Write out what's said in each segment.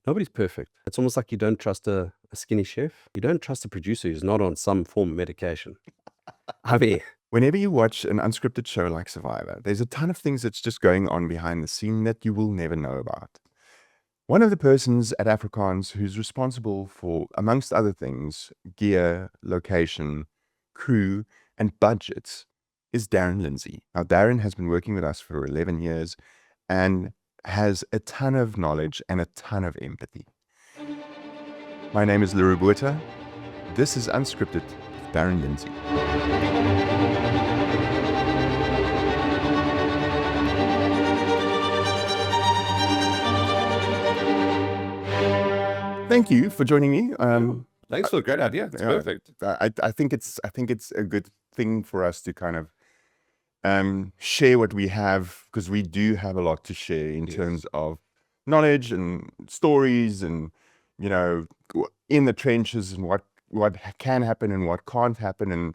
Nobody's perfect. It's almost like you don't trust a skinny chef. You don't trust a producer who's not on some form of medication. I mean, Whenever you watch an unscripted show like Survivor, there's a ton of things that's just going on behind the scene that you will never know about. One of the persons at afrOkaans who's responsible for, amongst other things, gear, location, crew, and budgets is Darren Lindsay. Now, Darren has been working with us for 11 years and has a ton of knowledge and a ton of empathy. My name is Leroux Botha. This is Unscripted with Darren Lindsay. Thank you for joining me. thanks for a great idea. It's perfect. I think it's a good thing for us to kind of share what we have, because we do have a lot to share in terms of knowledge and stories, and in the trenches, and what can happen and what can't happen,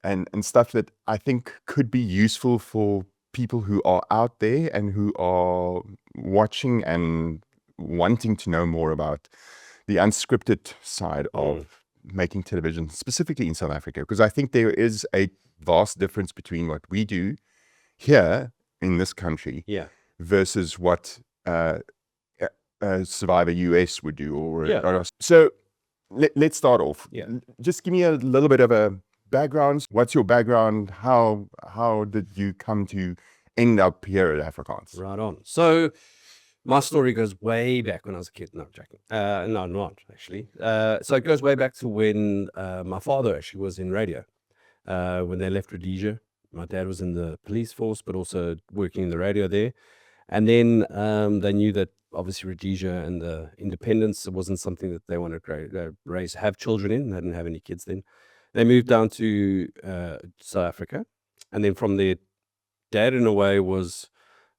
and stuff that I think could be useful for people who are out there and who are watching and wanting to know more about the unscripted side of making television, specifically in South Africa, because I think there is a vast difference between what we do here in this country versus what Survivor US would do. So let's start off. Just give me a little bit of a background. What's your background? How did you come to end up here at afrOkaans? Right on. So my story goes way back when I was a kid. No, I'm joking. No, not actually. So it goes way back to when my father actually was in radio. When they left Rhodesia, my dad was in the police force, but also working in the radio there. And then they knew that obviously Rhodesia and the independence wasn't something that they wanted to have children in. They didn't have any kids then. They moved down to South Africa. And then from there, Dad, in a way, was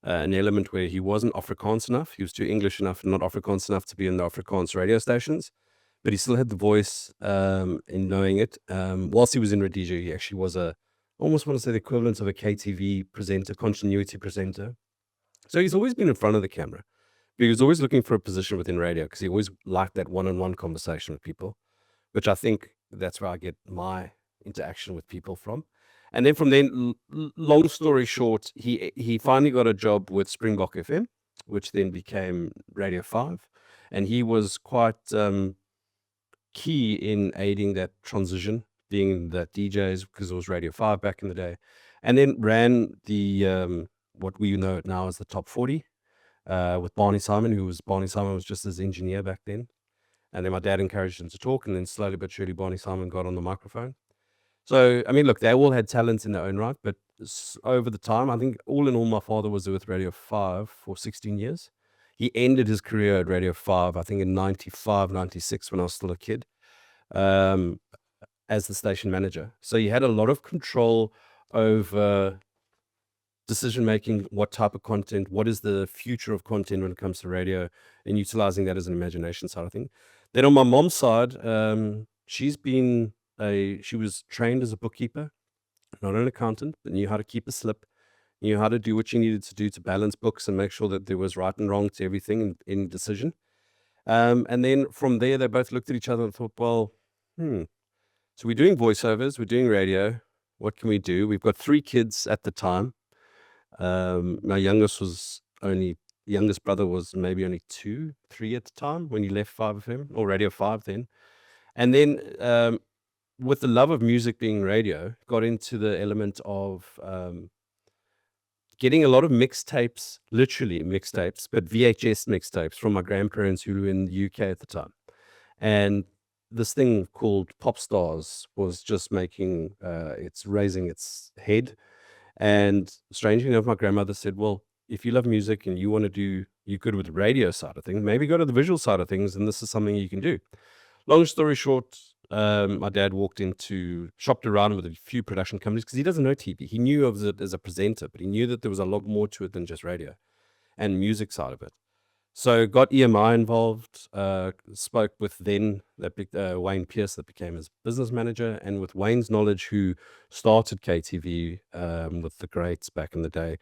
an element where he wasn't Afrikaans enough. He was too English enough and not Afrikaans enough to be in the Afrikaans radio stations. But he still had the voice in knowing it. Whilst he was in Rhodesia, he actually was almost want to say the equivalent of a KTV presenter, continuity presenter. So he's always been in front of the camera. But he was always looking for a position within radio because he always liked that one-on-one conversation with people, which I think that's where I get my interaction with people from. And then from then, long story short, he finally got a job with Springbok FM, which then became Radio 5. And he was quite key in aiding that transition, being that DJs, because it was Radio 5 back in the day. And then ran the what we know now as the Top 40 with Barney Simon, Barney Simon was just his engineer back then. And then my dad encouraged him to talk, and then slowly but surely Barney Simon got on the microphone. So, I mean, look, they all had talents in their own right, but over the time, I think all in all, my father was with Radio 5 for 16 years. He ended his career at Radio 5, I think in 95, 96, when I was still a kid, as the station manager. So he had a lot of control over decision-making, what type of content, what is the future of content when it comes to radio, and utilizing that as an imagination side of thing. Then on my mom's side, she was trained as a bookkeeper, not an accountant, but knew how to keep a slip, knew how to do what she needed to do to balance books and make sure that there was right and wrong to everything in decision. And then from there, they both looked at each other and thought, well, so we're doing voiceovers, we're doing radio. What can we do? We've got 3 kids at the time. My youngest brother was maybe only 2, 3 at the time when he left 5FM or Radio 5 then. And then with the love of music being radio, got into the element of getting a lot of mixtapes, literally mixtapes, but VHS mixtapes from my grandparents who were in the UK at the time. And this thing called Popstars was just raising its head. And strangely enough, my grandmother said, well, if you love music and you want to do, you're good with the radio side of things, maybe go to the visual side of things, and this is something you can do. Long story short, my dad shopped around with a few production companies because he doesn't know TV. He knew of it as a presenter, but he knew that there was a lot more to it than just radio and music side of it. So got EMI involved, spoke with Wayne Pierce, that became his business manager, and with Wayne's knowledge, who started KTV with the greats back in the day,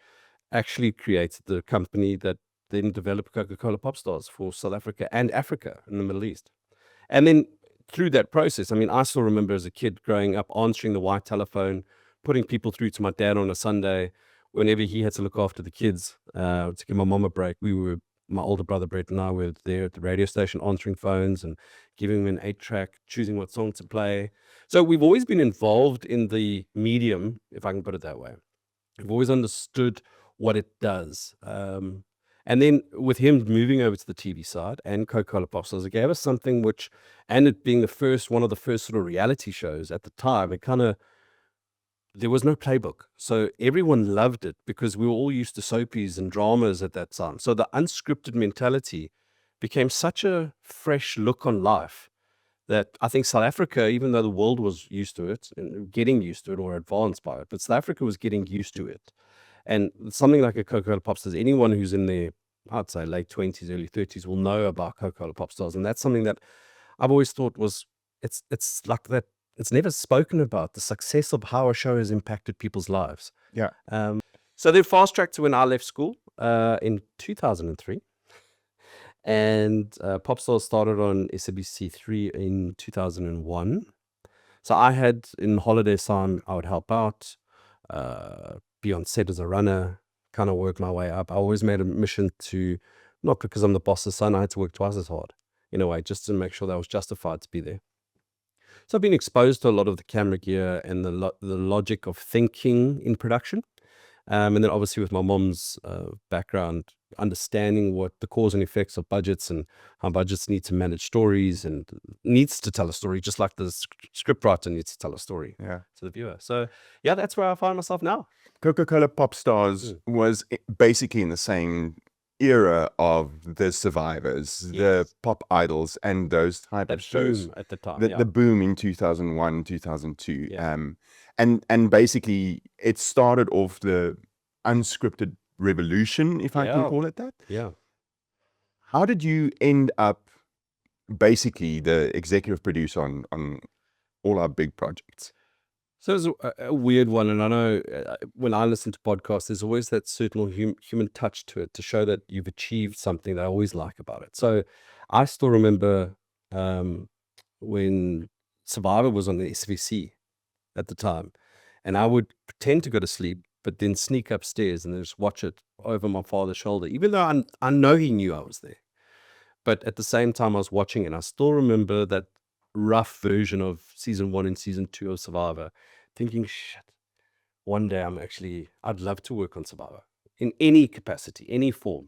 actually created the company that then developed Coca-Cola Popstars for South Africa and Africa in the Middle East. And then through that process, I mean, I still remember as a kid growing up answering the white telephone, putting people through to my dad on a Sunday whenever he had to look after the kids, to give my mom a break. My older brother Brett and I were there at the radio station answering phones and giving him an 8-track, choosing what song to play. So we've always been involved in the medium, if I can put it that way. We've always understood what it does. And then with him moving over to the TV side and Coca-Cola Popstars, it gave us something which, and it being one of the first sort of reality shows at the time, there was no playbook. So everyone loved it because we were all used to soapies and dramas at that time. So the unscripted mentality became such a fresh look on life that I think South Africa, even though the world was used to it and getting used to it or advanced by it, but South Africa was getting used to it. And something like a Coca-Cola Popstars, anyone who's in their, I'd say, late 20s, early 30s will know about Coca-Cola Popstars. And that's something that I've always thought was, it's like that. It's never spoken about, the success of how a show has impacted people's lives. Yeah. So then fast track to when I left school in 2003. And Popstars started on SABC3 in 2001. So I had, in holiday time, I would help out, be on set as a runner, kind of work my way up. I always made a mission to, not because I'm the boss's son, I had to work twice as hard, in a way, just to make sure that I was justified to be there. So I've been exposed to a lot of the camera gear and the logic of thinking in production. And then obviously with my mom's background, understanding what the cause and effects of budgets and how budgets need to manage stories and needs to tell a story, just like the script writer needs to tell a story to the viewer. So yeah, that's where I find myself now. Coca-Cola Popstars was basically in the same era of the Survivors, the Pop Idols, and those type of shows at the time. The boom in 2001, 2002. And basically it started off the unscripted revolution, if I can call it that. Yeah. How did you end up basically the executive producer on all our big projects? So it's a weird one, and I know when I listen to podcasts, there's always that certain human touch to it to show that you've achieved something that I always like about it. So I still remember when Survivor was on the SVC at the time, and I would pretend to go to sleep, but then sneak upstairs and then just watch it over my father's shoulder, even though I know he knew I was there. But at the same time, I was watching it, and I still remember that rough version of season 1 and season 2 of Survivor, thinking, shit, one day I'd love to work on Survivor in any capacity, any form.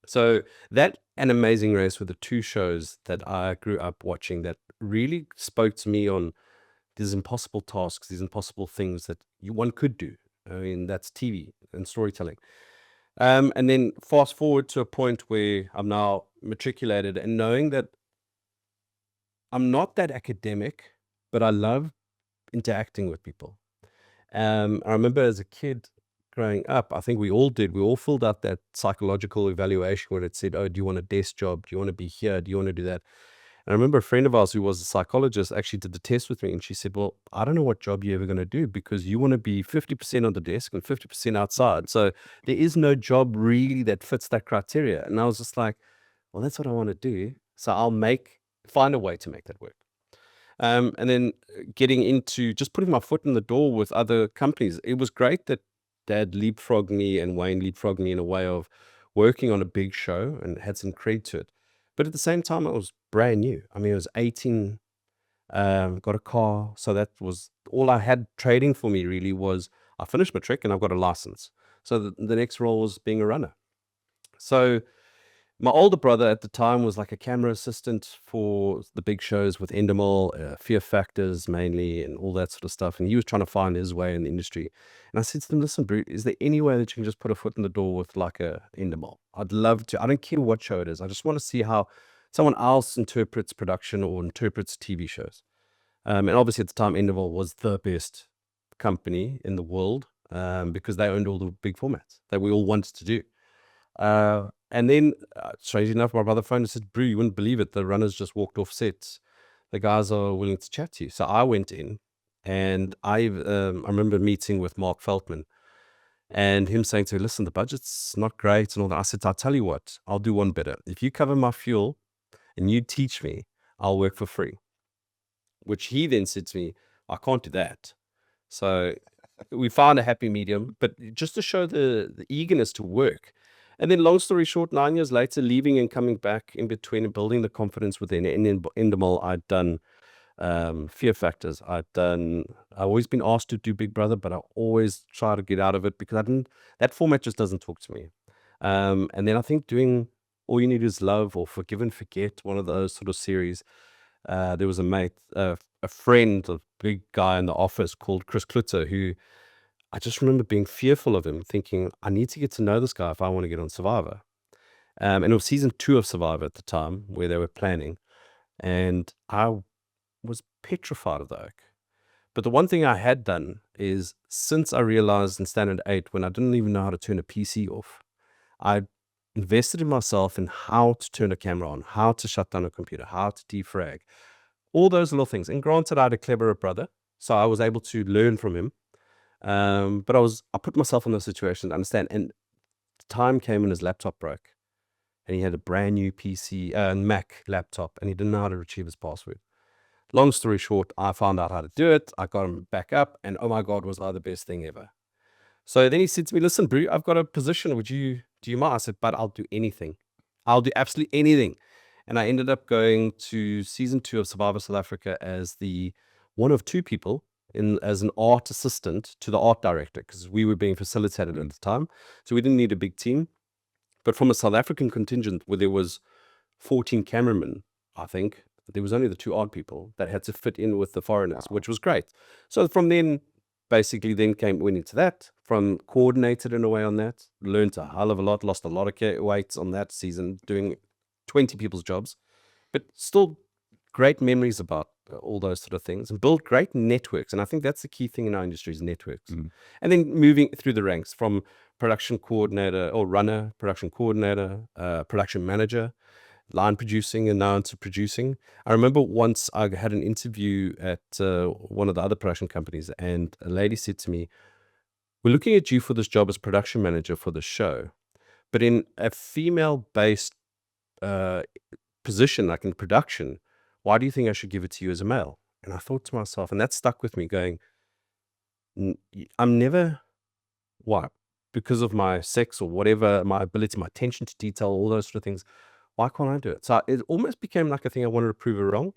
So that and Amazing Race were the two shows that I grew up watching that really spoke to me on these impossible tasks, these impossible things that one could do. I mean, that's TV and storytelling. And then fast forward to a point where I'm now matriculated and knowing that I'm not that academic, but I love interacting with people. I remember as a kid growing up, I think we all did. We all filled out that psychological evaluation where it said, oh, do you want a desk job? Do you want to be here? Do you want to do that? And I remember a friend of ours who was a psychologist actually did the test with me, and she said, well, I don't know what job you're ever going to do because you want to be 50% on the desk and 50% outside. So there is no job really that fits that criteria. And I was just like, well, that's what I want to do. So I'll find a way to make that work. And then getting into just putting my foot in the door with other companies. It was great that Dad leapfrogged me and Wayne leapfrogged me in a way of working on a big show and had some cred to it. But at the same time, it was brand new. I mean, I was 18, got a car. So that was all I had trading for me really was I finished my trick and I've got a license. So the next role was being a runner. So my older brother at the time was like a camera assistant for the big shows with Endemol, Fear Factors mainly, and all that sort of stuff. And he was trying to find his way in the industry. And I said to them, listen, Brew, is there any way that you can just put a foot in the door with like a Endemol? I'd love to. I don't care what show it is. I just want to see how someone else interprets production or interprets TV shows. And obviously at the time, Endemol was the best company in the world because they owned all the big formats that we all wanted to do. And then, strangely enough, my brother phoned and said, Brew, you wouldn't believe it. The runners just walked off set. The guys are willing to chat to you. So I went in and I remember meeting with Mark Feldman. And him saying to her, listen, the budget's not great and all that. I said, I'll tell you what, I'll do one better. If you cover my fuel and you teach me, I'll work for free. Which he then said to me, I can't do that. So we found a happy medium, but just to show the eagerness to work. And then long story short, 9 years later, leaving and coming back in between and building the confidence within Endemol, I'd done Fear Factors. I've always been asked to do Big Brother, but I always try to get out of it because that format just doesn't talk to me. And then I think doing All You Need Is Love or Forgive and Forget, one of those sort of series. There was a mate, a friend, a big guy in the office called Chris Klutzer, who I just remember being fearful of him, thinking, I need to get to know this guy if I want to get on Survivor. And it was season 2 of Survivor at the time where they were planning. And I was petrified of the oak. But the one thing I had done is, since I realized in Standard 8, when I didn't even know how to turn a PC off, I invested in myself in how to turn a camera on, how to shut down a computer, how to defrag, all those little things. And granted, I had a cleverer brother, so I was able to learn from him. But I put myself in those situations to understand. And the time came when his laptop broke, and he had a brand new PC, Mac laptop, and he didn't know how to retrieve his password. Long story short, I found out how to do it. I got him back up, and oh my God, was I the best thing ever. So then he said to me, listen, Brew, I've got a position. Do you mind? I said, but I'll do anything. I'll do absolutely anything. And I ended up going to season 2 of Survivor South Africa as the one of 2 people as an art assistant to the art director, because we were being facilitated at the time. So we didn't need a big team. But from a South African contingent where there was 14 cameramen, I think, there was only the 2 art people that had to fit in with the foreigners, which was great. So from then, basically went into that, from coordinated in a way on that, learned a hell of a lot, lost a lot of weight on that season, doing 20 people's jobs, but still great memories about all those sort of things, and build great networks. And I think that's the key thing in our industry is networks. And then moving through the ranks from production coordinator or runner, production coordinator, production manager, line producing, and now into producing. I remember once I had an interview at one of the other production companies, and a lady said to me, we're looking at you for this job as production manager for the show, but in a female-based position, like in production, why do you think I should give it to you as a male? And I thought to myself, and that stuck with me, going, I'm never, why? Because of my sex or whatever, my ability, my attention to detail, all those sort of things, why can't I do it? So it almost became like a thing I wanted to prove her wrong.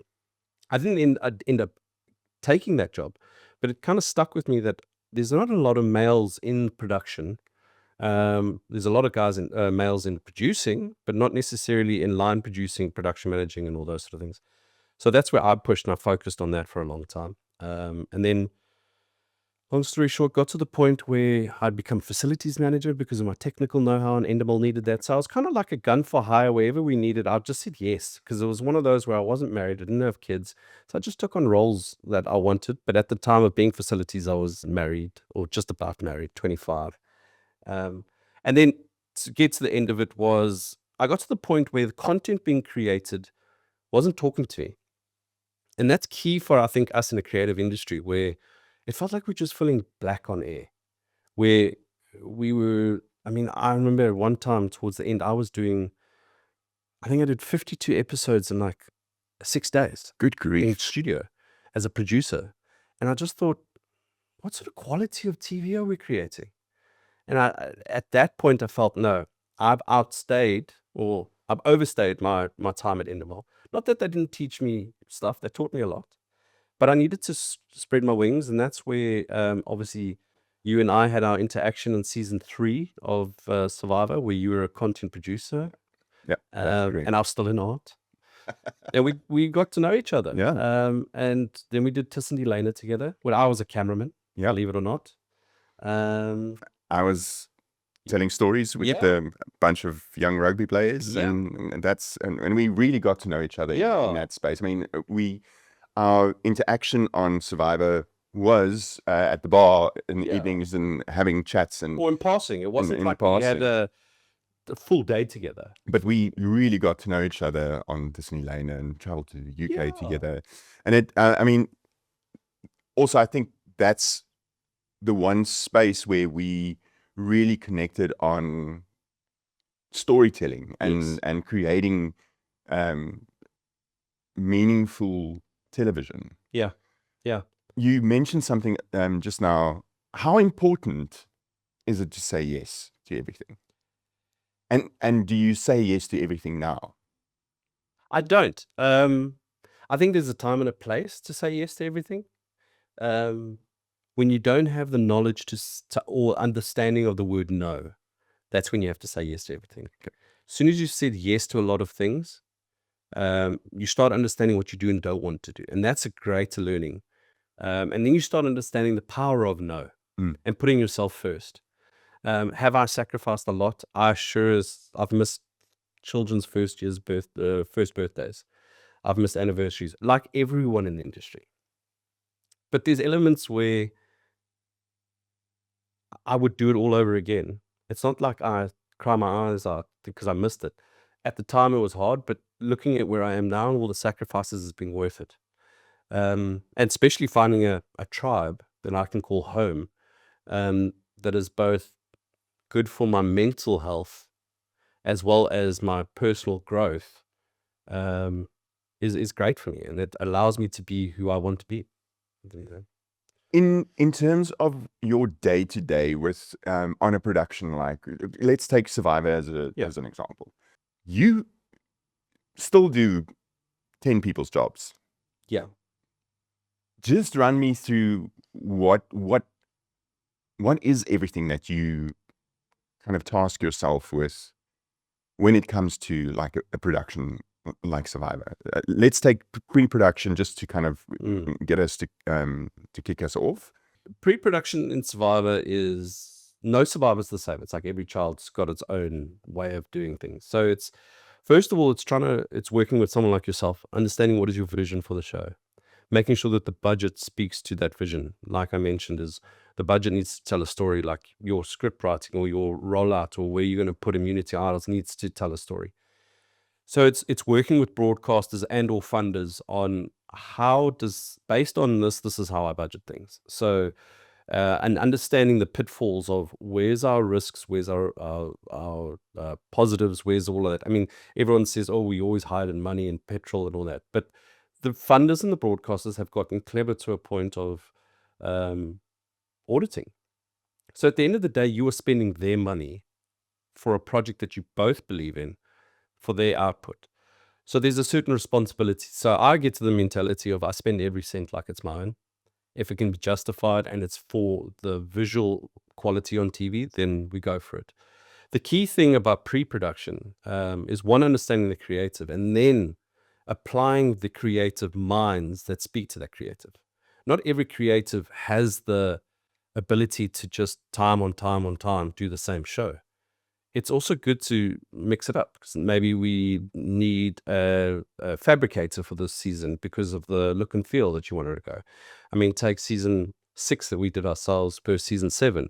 I didn't end up taking that job, but it kind of stuck with me that there's not a lot of males in production. There's a lot of guys males in producing, but not necessarily in line producing, production managing, and all those sort of things. So that's where I pushed, and I focused on that for a long time. And then, long story short, got to the point where I'd become facilities manager because of my technical know-how, and Endemol needed that. So I was kind of like a gun for hire. Wherever we needed, I just said yes, because it was one of those where I wasn't married, I didn't have kids. So I just took on roles that I wanted. But at the time of being facilities, I was married, or just about married, 25. And then to get to the end of it was, I got to the point where the content being created wasn't talking to me. And that's key for, I think, us in the creative industry, where it felt like we're just feeling black on air, where we were, I remember one time towards the end, I think I did 52 episodes in like 6 days. Good In grief. studio as a producer. And I just thought, what sort of quality of TV are we creating? And at that point, I felt, no, I've overstayed my time at Endemol. Not that they didn't teach me stuff, they taught me a lot, but I needed to spread my wings. And that's where, obviously, you and I had our interaction in season 3 of Survivor, where you were a content producer, Yeah, that's great. and I was still in art. And we got to know each other. Yeah. And then we did Tiss and Elena together, where I was a cameraman, Yeah. believe it or not. I was telling stories with Yeah. a bunch of young rugby players, Yeah. and we really got to know each other Yeah. in that space. Our interaction on Survivor was at the bar in the Yeah. evenings and having chats, and Or in passing. It wasn't in like we had passing. a full day together. But we really got to know each other on Disney Lane and traveled to the UK Yeah. together. And also I think that's the one space where we really connected on storytelling Yes. and creating meaningful television. Yeah. Yeah. You mentioned something just now. How important is it to say yes to everything? And do you say yes to everything now? I don't. I think there's a time and a place to say yes to everything. When you don't have the knowledge or understanding of the word no, that's when you have to say yes to everything. As soon as you said yes to a lot of things, you start understanding what you do and don't want to do. And that's a greater learning. And then you start understanding the power of no and putting yourself first. Have I sacrificed a lot? I've missed children's first birthdays. I've missed anniversaries, like everyone in the industry. But there's elements where I would do it all over again. It's not like I cry my eyes out because I missed it. At the time, it was hard, but looking at where I am now and all the sacrifices has been worth it. And especially finding a tribe that I can call home, that is both good for my mental health as well as my personal growth, is great for me, and it allows me to be who I want to be. In terms of your day to day with on a production, like let's take Survivor as an example. You still do 10 people's jobs. Yeah. Just run me through what is everything that you kind of task yourself with when it comes to like a production like Survivor. Let's take pre-production just to kind of get us to kick us off. Pre-production in Survivor is no Survivor's the same. It's like every child's got its own way of doing things. So it's first of all, it's working with someone like yourself, understanding what is your vision for the show, making sure that the budget speaks to that vision. Like I mentioned, is the budget needs to tell a story, like your script writing or your rollout or where you're going to put immunity idols needs to tell a story. So it's working with broadcasters and or funders on based on this is how I budget things. So and understanding the pitfalls of where's our risks, where's our positives, where's all of that. I mean, everyone says, oh, we always hide in money and petrol and all that, but the funders and the broadcasters have gotten clever to a point of auditing. So at the end of the day, you are spending their money for a project that you both believe in for their output. So there's a certain responsibility. So I get to the mentality of I spend every cent like it's my own. If it can be justified and it's for the visual quality on TV, then we go for it. The key thing about pre-production is one, understanding the creative, and then applying the creative minds that speak to that creative. Not every creative has the ability to just time on time do the same show. It's also good to mix it up, because maybe we need a fabricator for this season because of the look and feel that you wanted to go. I mean, take season 6 that we did ourselves per season 7.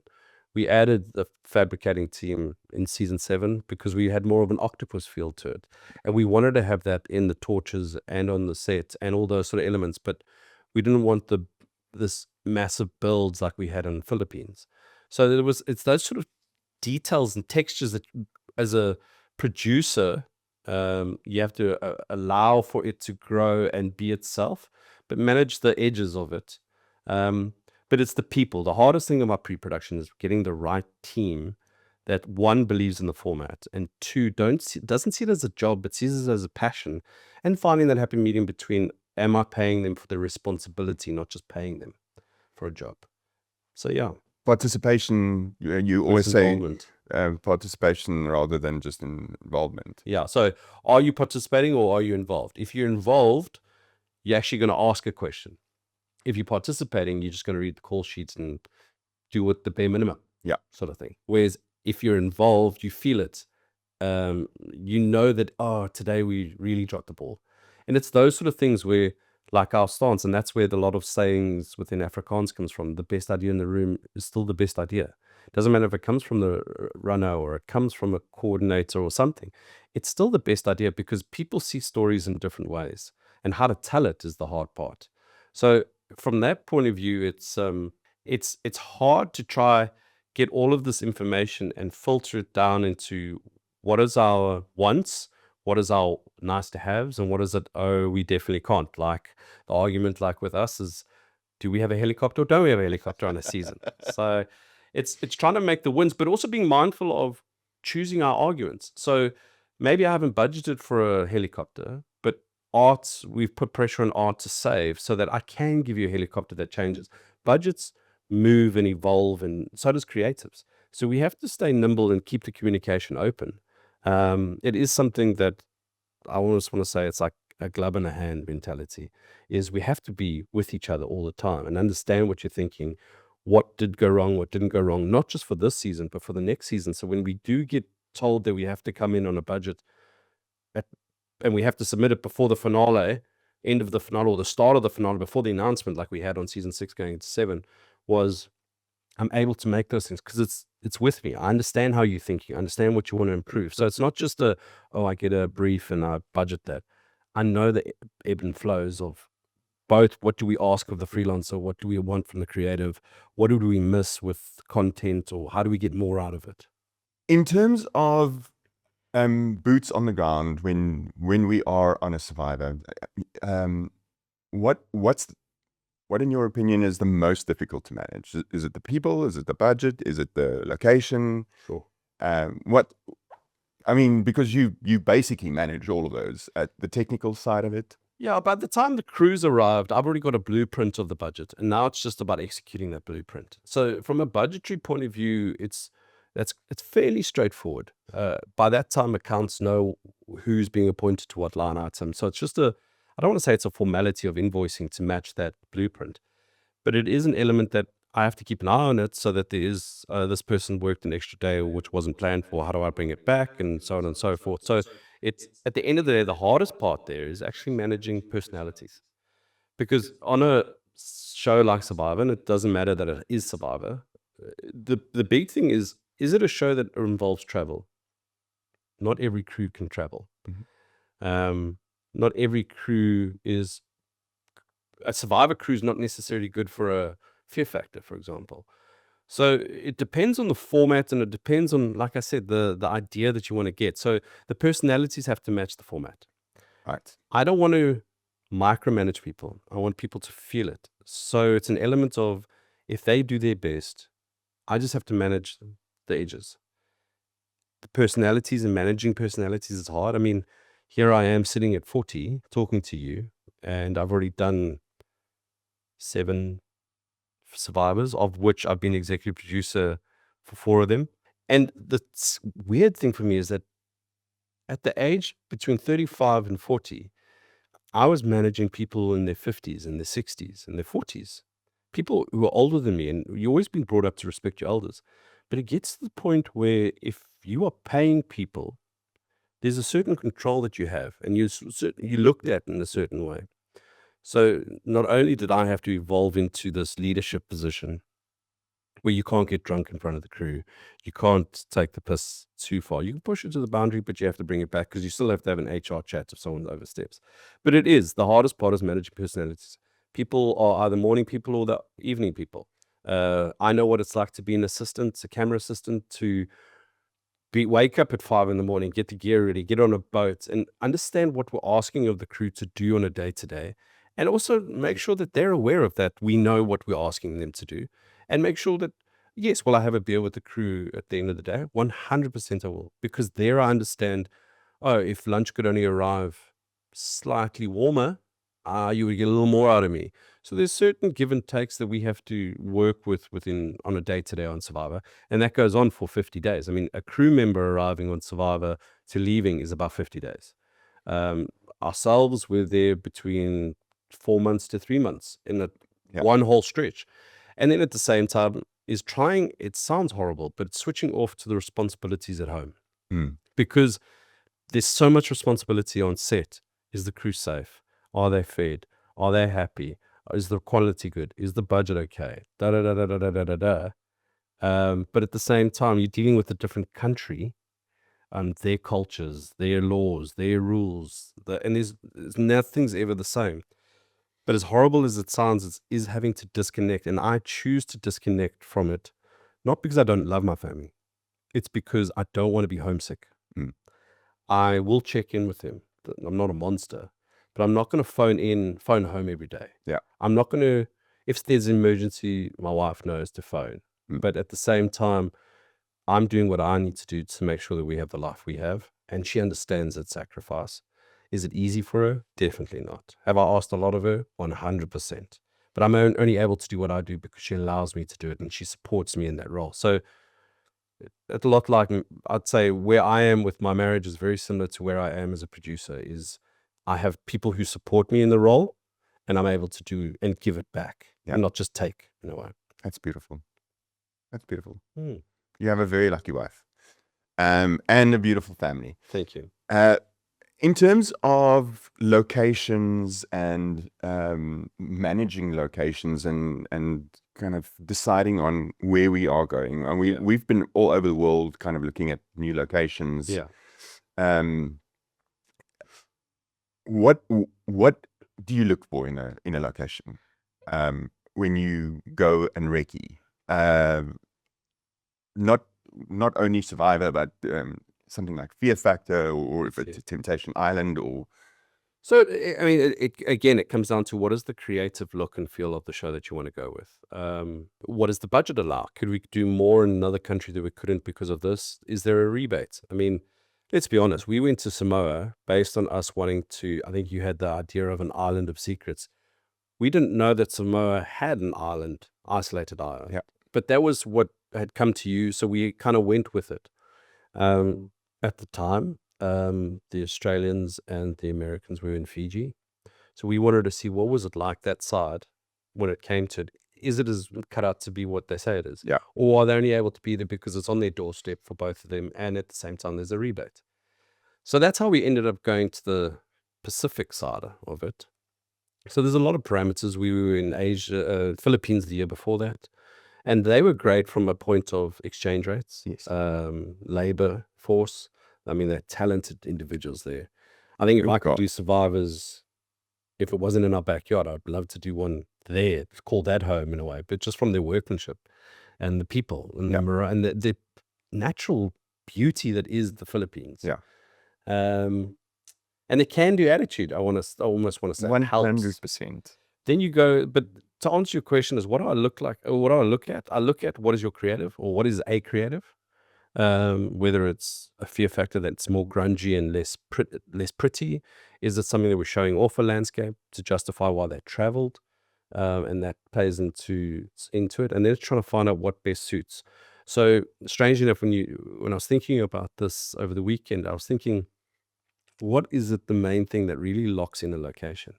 We added the fabricating team in season 7 because we had more of an octopus feel to it. And we wanted to have that in the torches and on the set and all those sort of elements, but we didn't want this massive builds like we had in the Philippines. So it's those sort of details and textures that as a producer you have to allow for it to grow and be itself, but manage the edges of it. But it's the people. The hardest thing about pre-production is getting the right team that, one, believes in the format, and two, doesn't see it as a job but sees it as a passion, and finding that happy medium between, am I paying them for the responsibility, not just paying them for a job. So yeah. Participation, you always versus say involvement. participation rather than just involvement. Yeah. So are you participating or are you involved? If you're involved, you're actually going to ask a question. If you're participating, you're just going to read the call sheets and do what the bare minimum, Yeah. sort of thing. Whereas if you're involved, you feel it. You know that, oh, today we really dropped the ball. And it's those sort of things where, like our stance, and that's where a lot of sayings within afrOkaans comes from. The best idea in the room is still the best idea. It doesn't matter if it comes from the runner or it comes from a coordinator or something. It's still the best idea because people see stories in different ways, and how to tell it is the hard part. So from that point of view, it's hard to try get all of this information and filter it down into what is our wants, what is our nice to haves, and what is it, oh, we definitely can't. Like the argument like with us is, do we have a helicopter or don't we have a helicopter on a season? So it's trying to make the wins, but also being mindful of choosing our arguments. So maybe I haven't budgeted for a helicopter, but arts, we've put pressure on art to save so that I can give you a helicopter that changes. Budgets move and evolve, and so does creatives. So we have to stay nimble and keep the communication open. It is something that I always want to say it's like a glove in a hand mentality, is we have to be with each other all the time and understand what you're thinking, what did go wrong, what didn't go wrong, not just for this season, but for the next season. So when we do get told that we have to come in on a budget at, and we have to submit it before the finale, end of the finale or the start of the finale, before the announcement, like we had on season 6 going into 7, was I'm able to make those things because it's with me. I understand how you're thinking. I understand what you want to improve. So it's not just I get a brief and I budget that. I know the ebb and flows of both. What do we ask of the freelancer? What do we want from the creative? What do we miss with content, or how do we get more out of it? In terms of boots on the ground, when we are on a Survivor, what in your opinion is the most difficult to manage? Is it the people? Is it the budget? Is it the location? Sure. Because you basically manage all of those at the technical side of it. Yeah, by the time the crews arrived, I've already got a blueprint of the budget, and now it's just about executing that blueprint. So from a budgetary point of view, it's fairly straightforward. By that time, accounts know who's being appointed to what line item. So it's just I don't want to say it's a formality of invoicing to match that blueprint, but it is an element that I have to keep an eye on it, so that there is this person worked an extra day which wasn't planned for. How do I bring it back, and so on and so forth. So it's, at the end of the day, the hardest part there is actually managing personalities, because on a show like Survivor, and it doesn't matter that it is Survivor, the big thing is it a show that involves travel? Not every crew can travel. Not every crew is a Survivor crew is not necessarily good for a Fear Factor, for example. So it depends on the format, and it depends on, like I said, the idea that you want to get. So the personalities have to match the format. Right. I don't want to micromanage people. I want people to feel it. So it's an element of, if they do their best, I just have to manage the edges. The personalities, and managing personalities is hard. I mean, here I am sitting at 40 talking to you, and I've already done 7 Survivors, of which I've been executive producer for 4 of them. And the weird thing for me is that at the age between 35 and 40, I was managing people in their 50s and their 60s and their 40s, people who are older than me. And you've always been brought up to respect your elders. But it gets to the point where if you are paying people, there's a certain control that you have, and you looked at in a certain way. So not only did I have to evolve into this leadership position where you can't get drunk in front of the crew, you can't take the piss too far. You can push it to the boundary, but you have to bring it back, because you still have to have an HR chat if someone oversteps. But it is, the hardest part is managing personalities. People are either morning people or the evening people. I know what it's like to be an assistant, a camera assistant, to wake up at 5 in the morning, get the gear ready, get on a boat, and understand what we're asking of the crew to do on a day-to-day. And also make sure that they're aware of that. We know what we're asking them to do, and make sure that, yes, will I have a beer with the crew at the end of the day? 100% I will, because there I understand, if lunch could only arrive slightly warmer, you would get a little more out of me. So there's certain give and takes that we have to work within on a day-to-day on Survivor, and that goes on for 50 days. I mean, a crew member arriving on Survivor to leaving is about 50 days. Ourselves, we're there between 4 months to 3 months in one whole stretch. And then at the same time is trying, it sounds horrible, but it's switching off to the responsibilities at home. Because there's so much responsibility on set. Is the crew safe? Are they fed? Are they happy? Is the quality good? Is the budget okay? Da da da da da da da da. But at the same time, you're dealing with a different country, their cultures, their laws, their rules, and there's nothing's ever the same. But as horrible as it sounds, it is having to disconnect, and I choose to disconnect from it not because I don't love my family. It's because I don't want to be homesick. Mm. I will check in with them. I'm not a monster, but I'm not going to phone home every day. Yeah. I'm not going to, if there's an emergency, my wife knows to phone. Mm. But at the same time, I'm doing what I need to do to make sure that we have the life we have. And she understands that sacrifice. Is it easy for her? Definitely not. Have I asked a lot of her? 100%. But I'm only able to do what I do because she allows me to do it and she supports me in that role. So it's a lot like, I'd say where I am with my marriage is very similar to where I am as a producer. Is I have people who support me in the role and I'm able to do and give it back and not just take in a way. That's beautiful. That's beautiful. Mm. You have a very lucky wife, and a beautiful family. Thank you. In terms of locations and managing locations and kind of deciding on where we are going, and we've been all over the world, kind of looking at new locations. Yeah. What do you look for in a location when you go and recce? Not only Survivor, but something like Fear Factor, or if it's Temptation Island, or so. I mean, it comes down to what is the creative look and feel of the show that you want to go with. What does the budget allow? Could we do more in another country that we couldn't because of this? Is there a rebate? I mean, let's be honest. We went to Samoa based on us wanting to. I think you had the idea of an island of secrets. We didn't know that Samoa had an island, isolated island. Yeah. But that was what had come to you, so we kind of went with it. At the time, the Australians and the Americans were in Fiji, so we wanted to see what was it like that side when it came to it. Is it as cut out to be what they say it is? Yeah. Or are they only able to be there because it's on their doorstep for both of them, and at the same time there's a rebate? So that's how we ended up going to the Pacific side of it. So there's a lot of parameters. We were in Asia, Philippines the year before that. And they were great from a point of exchange rates, Yes. labor force. I mean, they're talented individuals there. I think if I could do Survivors, if it wasn't in our backyard, I'd love to do one there, call that home in a way, but just from their workmanship and the people and the natural beauty that is the Philippines. Yeah. And the can-do attitude, I almost want to say, 100%. Then you go, but to answer your question is, what do I look like? Or what do I look at? I look at what is your creative, or what is a creative, whether it's a Fear Factor that's more grungy and less pretty. Is it something that we're showing off a landscape to justify why they traveled? And that plays into it. And then it's trying to find out what best suits. So strangely enough, when I was thinking about this over the weekend, I was thinking, what is it the main thing that really locks in a location?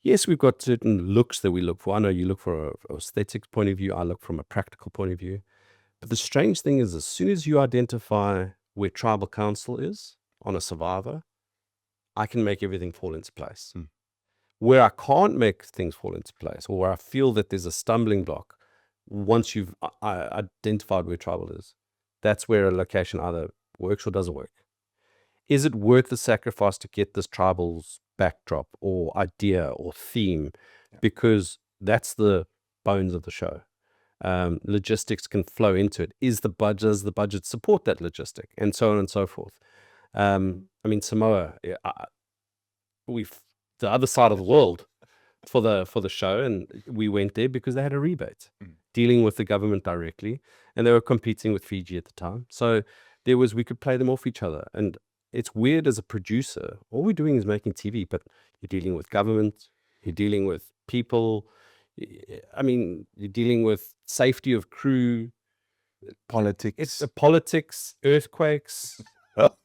Yes, we've got certain looks that we look for. I know you look for an aesthetics point of view. I look from a practical point of view. But the strange thing is, as soon as you identify where tribal council is on a Survivor, I can make everything fall into place. Where I can't make things fall into place, or where I feel that there's a stumbling block, once you've identified where tribal is, that's where a location either works or doesn't work. Is it worth the sacrifice to get this tribal's backdrop or idea or theme? Because that's the bones of the show. Logistics can flow into it. Does the budget support that logistic? And so on and so forth. I mean, Samoa, the other side of the world for the show, and we went there because they had a rebate, dealing with the government directly, and they were competing with Fiji at the time. So we could play them off each other. And it's weird as a producer, all we're doing is making TV, but you're dealing with government, you're dealing with people. I mean, you're dealing with safety of crew, Politics. It's politics, earthquakes,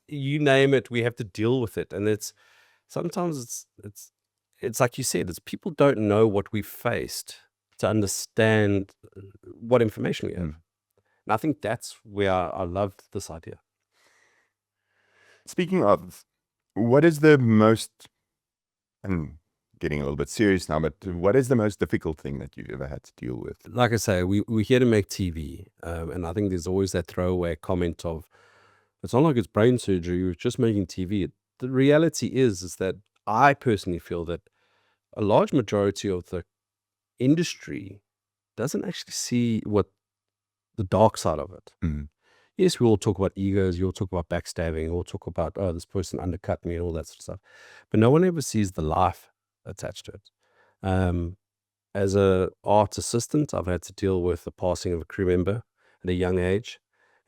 you name it, we have to deal with it. And sometimes it's like you said, it's people don't know what we've faced to understand what information we have. And I think that's where I loved this idea. Speaking of, what is the most, and getting a little bit serious now, but what is the most difficult thing that you've ever had to deal with? Like I say, we're here to make TV. And I think there's always that throwaway comment of, it's not like it's brain surgery, you're just making TV. The reality is that I personally feel that a large majority of the industry doesn't actually see what the dark side of it. Mm. Yes, we all talk about egos, you all talk about backstabbing, you all talk about, oh, this person undercut me and all that sort of stuff. But no one ever sees the life attached to it. As a art assistant, I've had to deal with the passing of a crew member at a young age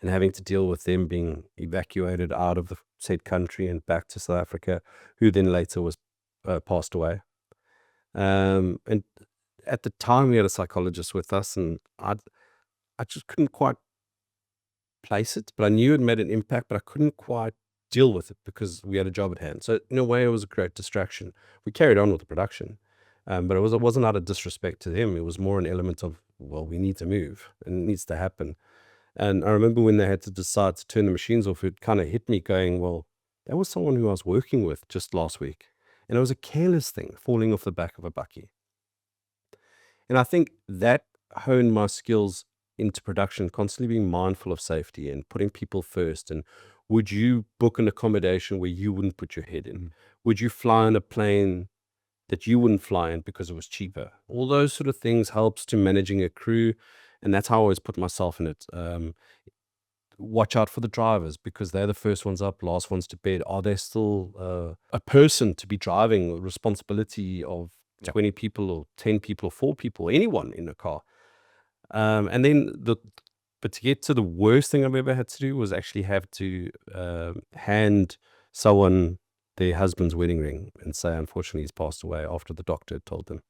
and having to deal with them being evacuated out of the said country and back to South Africa, who then later was passed away. And at the time, we had a psychologist with us, and I just couldn't quite place it, but I knew it made an impact, but I couldn't quite deal with it because we had a job at hand. So in a way, it was a great distraction. We carried on with the production, but it wasn't out of disrespect to them. It was more an element of, well, we need to move and it needs to happen. And I remember when they had to decide to turn the machines off, it kind of hit me going, well, that was someone who I was working with just last week. And it was a careless thing falling off the back of a bucky. And I think that honed my skills into production, constantly being mindful of safety and putting people first. And would you book an accommodation where you wouldn't put your head in? Would you fly on a plane that you wouldn't fly in because it was cheaper? All those sort of things helps to managing a crew. And that's how I always put myself in it. Watch out for the drivers because they're the first ones up, last ones to bed. Are they still a person to be driving? The responsibility of 20 people or 10 people or 4 people, anyone in a car. And then but to get to the worst thing I've ever had to do was actually have to hand someone their husband's wedding ring and say, unfortunately, he's passed away after the doctor had told them.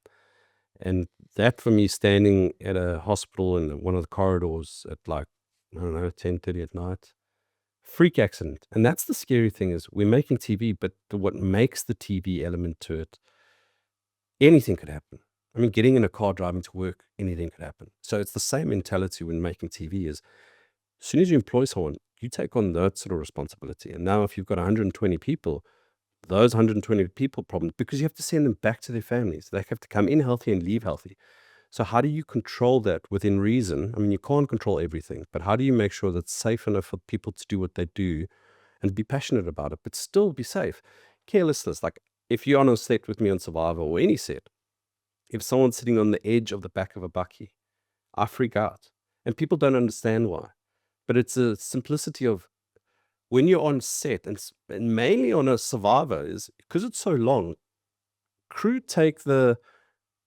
And that for me, standing at a hospital in one of the corridors at like, I don't know, 10:30 at night, freak accident. And that's the scary thing is we're making TV, but what makes the TV element to it, anything could happen. I mean, getting in a car, driving to work, anything could happen. So it's the same mentality when making TV is as soon as you employ someone, you take on that sort of responsibility. And now if you've got 120 people, those 120 people problem, because you have to send them back to their families. They have to come in healthy and leave healthy. So how do you control that within reason? I mean, you can't control everything, but how do you make sure that it's safe enough for people to do what they do and be passionate about it, but still be safe? Carelessness, like if you're on a set with me on Survivor or any set, if someone's sitting on the edge of the back of a bucky, I freak out. And people don't understand why. But it's a simplicity of when you're on set, and mainly on a Survivor, is because it's so long, crew take the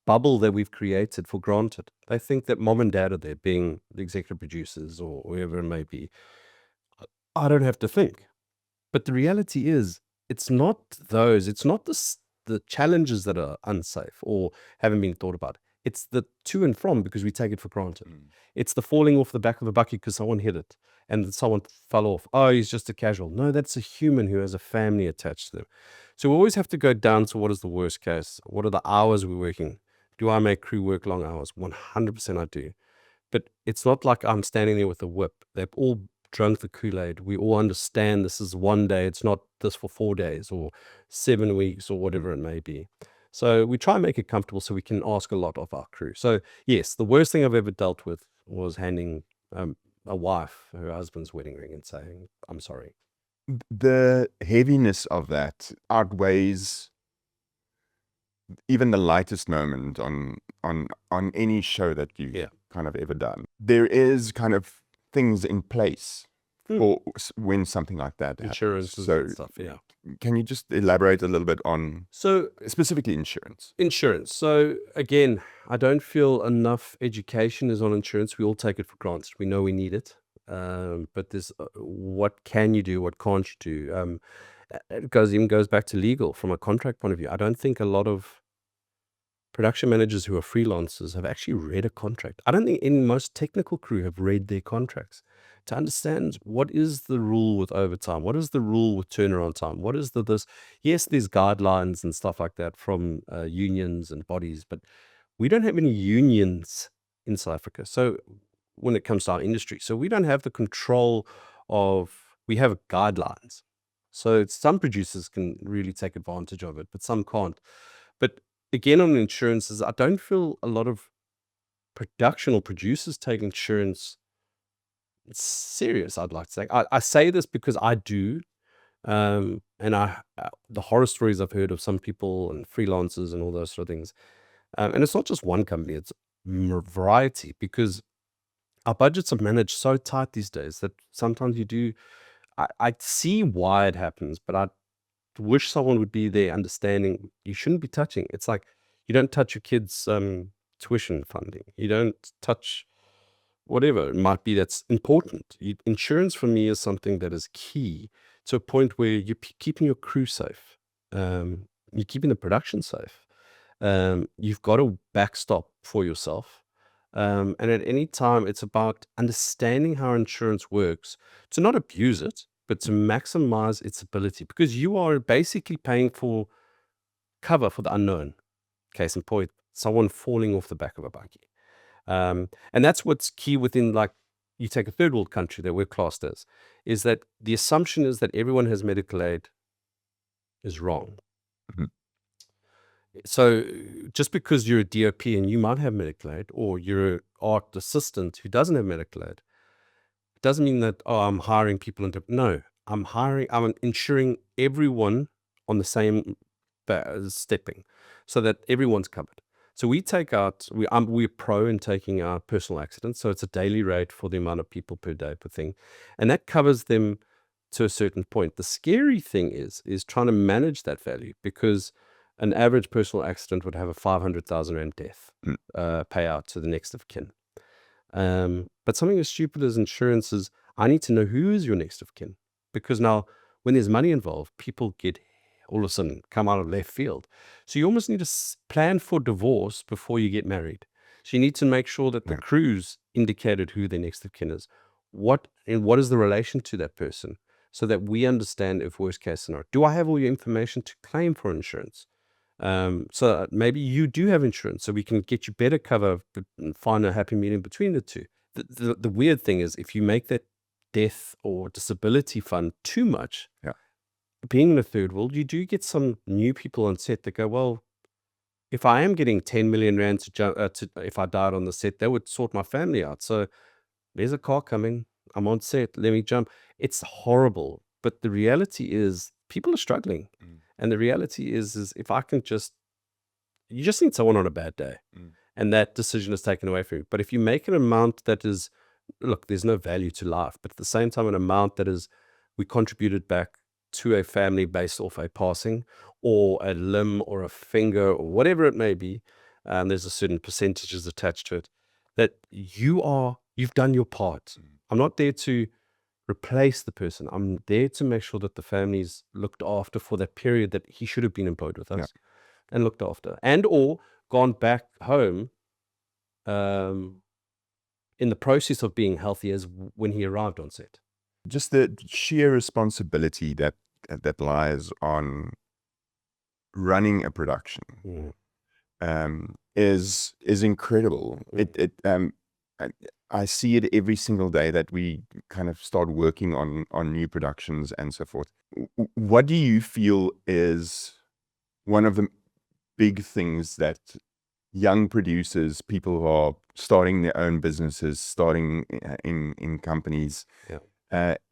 bubble that we've created for granted. They think that mom and dad are there, being the executive producers or whoever it may be. I don't have to think. But the reality is, it's not those, it's not the challenges that are unsafe or haven't been thought about. It's the to and from because we take it for granted. It's the falling off the back of the bucket because someone hit it and someone fell off. Oh, he's just a casual. No, that's a human who has a family attached to them. So we always have to go down to what is the worst case? What are the hours we're working? Do I make crew work long hours? 100% I do. But it's not like I'm standing there with a whip. They've all drunk the Kool-Aid. We all understand this is one day. It's not this for 4 days or 7 weeks or whatever it may be. So we try and make it comfortable so we can ask a lot of our crew. So yes, the worst thing I've ever dealt with was handing a wife her husband's wedding ring and saying, I'm sorry. The heaviness of that outweighs even the lightest moment on any show that you've kind of ever done. There is kind of things in place for when something like that happens. Insurances and stuff, yeah. Can you just elaborate a little bit on specifically insurance? Insurance. So again, I don't feel enough education is on insurance. We all take it for granted. We know we need it. But there's what can you do? What can't you do? It goes back to legal from a contract point of view. I don't think a lot of production managers who are freelancers have actually read a contract. I don't think any most technical crew have read their contracts to understand what is the rule with overtime, what is the rule with turnaround time, what is this. Yes, there's guidelines and stuff like that from unions and bodies, but we don't have any unions in South Africa. So when it comes to our industry, so we don't have the control of, we have guidelines. So some producers can really take advantage of it, but some can't. But again, on insurances, I don't feel a lot of production or producers take insurance serious, I'd like to say. I say this because I do. And the horror stories I've heard of some people and freelancers and all those sort of things. And it's not just one company, it's variety, because our budgets are managed so tight these days that sometimes you do. I see why it happens, but I wish someone would be there understanding you shouldn't be touching. It's like you don't touch your kids' tuition funding. You don't touch whatever it might be that's important. Insurance for me is something that is key to a point where you're keeping your crew safe. You're keeping the production safe. You've got a backstop for yourself. And at any time, it's about understanding how insurance works to not abuse it, but to maximize its ability, because you are basically paying for cover for the unknown. Case in point, someone falling off the back of a buggy. And that's what's key within, like, you take a third world country that we're classed as, is that the assumption is that everyone has medical aid is wrong. Mhm. So just because you're a DOP and you might have medical aid, or you're an art assistant who doesn't have medical aid, it doesn't mean that, oh, I'm hiring people into, no, I'm insuring everyone on the same stepping so that everyone's covered. So we take out, we're pro in taking out personal accidents. So it's a daily rate for the amount of people per day per thing. And that covers them to a certain point. The scary thing is trying to manage that value, because an average personal accident would have a 500,000 rand death payout to the next of kin. But something as stupid as insurance is, I need to know who is your next of kin, because now when there's money involved, people get all of a sudden come out of left field. So you almost need to plan for divorce before you get married. So you need to make sure that the crews indicated who their next of kin is, what is the relation to that person, so that we understand if worst case scenario, do I have all your information to claim for insurance? So maybe you do have insurance, so we can get you better cover and find a happy medium between the two. The weird thing is, if you make that death or disability fund too much, being in the third world, you do get some new people on set that go, well, if I am getting 10 million rand if I died on the set, that would sort my family out. So there's a car coming, I'm on set, let me jump. It's horrible, but the reality is people are struggling. And the reality is if I can you just need someone on a bad day, and that decision is taken away from you. But if you make an amount that is, look, there's no value to life, but at the same time, an amount that is, we contributed back to a family based off a passing or a limb or a finger or whatever it may be, there's a certain percentages attached to it, that you've done your part. I'm not there to replace the person. I'm there to make sure that the family's looked after for that period that he should have been employed with us and looked after, and or gone back home in the process of being healthy as when he arrived on set. Just the sheer responsibility that lies on running a production is incredible. I see it every single day that we kind of start working on new productions and so forth. What do you feel is one of the big things that young producers, people who are starting their own businesses, starting in companies,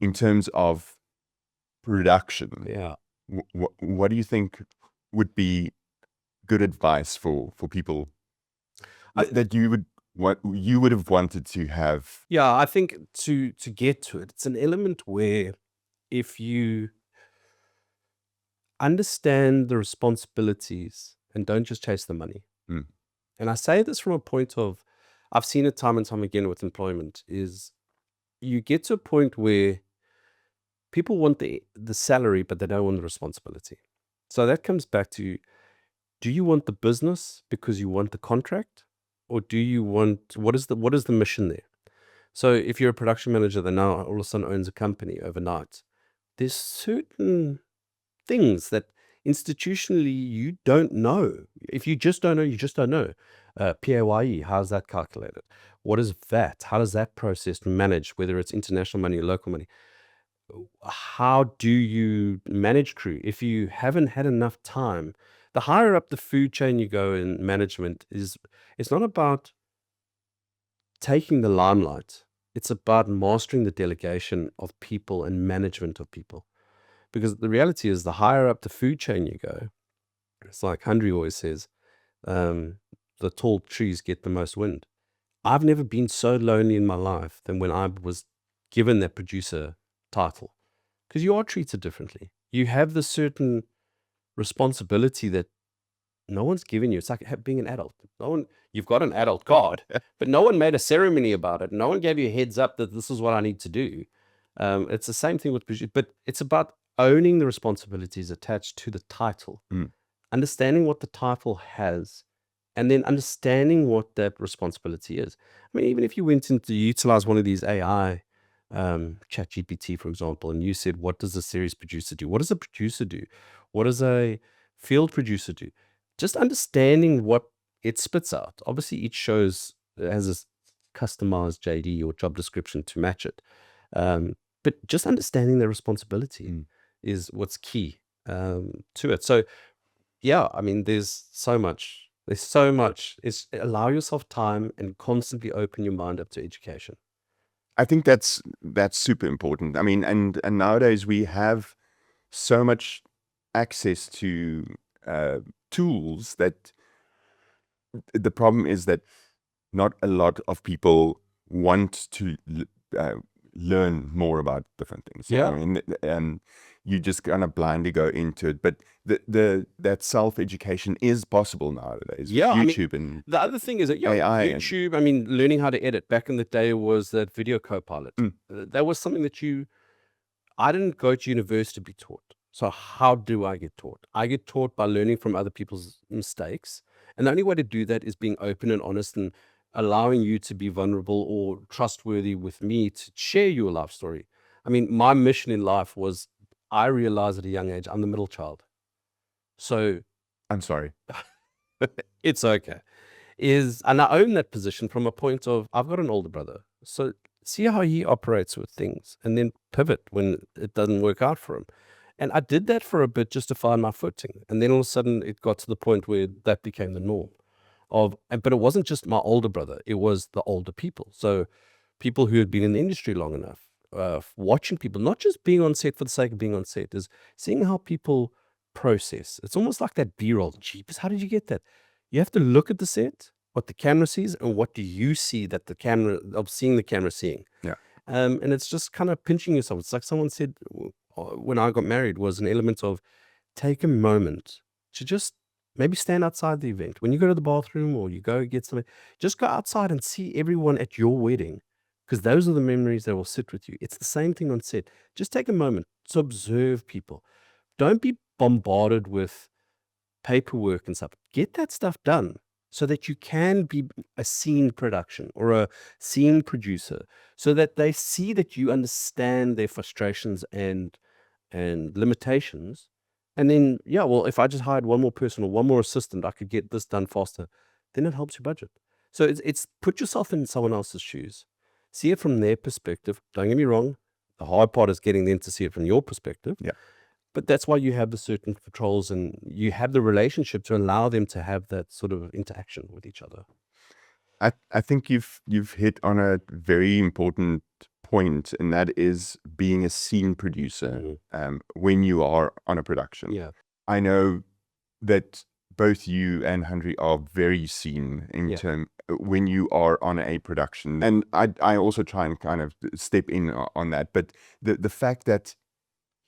in terms of production, what do you think would be good advice for people that you would have wanted to have? Yeah, I think to get to it, it's an element where if you understand the responsibilities and don't just chase the money. And I say this from a point of, I've seen it time and time again with employment, is you get to a point where people want the salary, but they don't want the responsibility. So that comes back to, do you want the business because you want the contract, or do you want, what is the mission there? So if you're a production manager that now all of a sudden owns a company overnight, there's certain things that institutionally you don't know. If you just don't know, you just don't know. PAYE, how's that calculated? What is VAT? How does that process manage, whether it's international money or local money? How do you manage crew? If you haven't had enough time, the higher up the food chain you go in management, it's not about taking the limelight. It's about mastering the delegation of people and management of people. Because the reality is, the higher up the food chain you go, it's like Hundry always says, the tall trees get the most wind. I've never been so lonely in my life than when I was given that producer title, because you are treated differently. You have the certain responsibility that no one's giving you. It's like being an adult. You've got an adult card, but no one made a ceremony about it. No one gave you a heads up that this is what I need to do. It's the same thing with producer, but it's about owning the responsibilities attached to the title, understanding what the title has, and then understanding what that responsibility is. I mean, even if you went in to utilize one of these AI, ChatGPT, for example, and you said, what does a series producer do? What does a producer do? What does a field producer do? Just understanding what it spits out. Obviously, each show has a customized JD or job description to match it. But just understanding their responsibility is what's key to it. So, yeah, I mean, there's so much. It's allow yourself time and constantly open your mind up to education. I think that's super important. I mean, and nowadays we have so much access to tools that the problem is that not a lot of people want to learn more about different things. Yeah. I mean, you just kind of blindly go into it. But that self-education is possible nowadays. Yeah, I mean, YouTube and the other thing is that AI and- YouTube, I mean, learning how to edit. Back in the day was that video co-pilot. That was something that I didn't go to university to be taught. So how do I get taught? I get taught by learning from other people's mistakes. And the only way to do that is being open and honest and allowing you to be vulnerable or trustworthy with me to share your life story. I mean, my mission in life was, I realized at a young age, I'm the middle child. So I'm sorry. it's okay. And I own that position from a point of, I've got an older brother. So see how he operates with things and then pivot when it doesn't work out for him. And I did that for a bit just to find my footing. And then all of a sudden it got to the point where that became the norm but it wasn't just my older brother, it was the older people. So people who had been in the industry long enough, watching people, not just being on set for the sake of being on set, is seeing how people process. It's almost like that B-roll. Jeepers, how did you get that? You have to look at the set, what the camera sees, and what do you see that the camera, of seeing the camera seeing. Yeah. And it's just kind of pinching yourself. It's like someone said when I got married, was an element of take a moment to just maybe stand outside the event. When you go to the bathroom or you go get something, just go outside and see everyone at your wedding, because those are the memories that will sit with you. It's the same thing on set. Just take a moment to observe people. Don't be bombarded with paperwork and stuff. Get that stuff done so that you can be a scene production or a scene producer, so that they see that you understand their frustrations and limitations. And then, yeah, well, if I just hired one more person or one more assistant, I could get this done faster. Then it helps your budget. So it's put yourself in someone else's shoes. See it from their perspective. Don't get me wrong. The hard part is getting them to see it from your perspective. Yeah. But that's why you have the certain controls and you have the relationship to allow them to have that sort of interaction with each other. I think you've hit on a very important point, and that is being a scene producer when you are on a production. Yeah. I know that both you and Henry are very scene in term when you are on a production, and I also try and kind of step in on that. But the fact that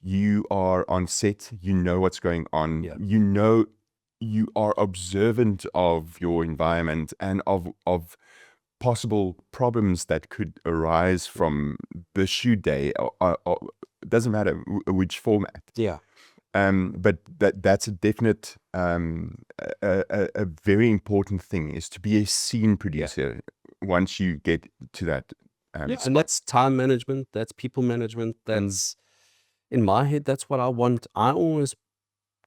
you are on set, you know what's going on, you know, you are observant of your environment and of possible problems that could arise from the shoot day, or it doesn't matter which format. Yeah. But that's a definite, a very important thing, is to be a scene producer once you get to that. And that's time management, that's people management, that's, in my head, that's what I want. I always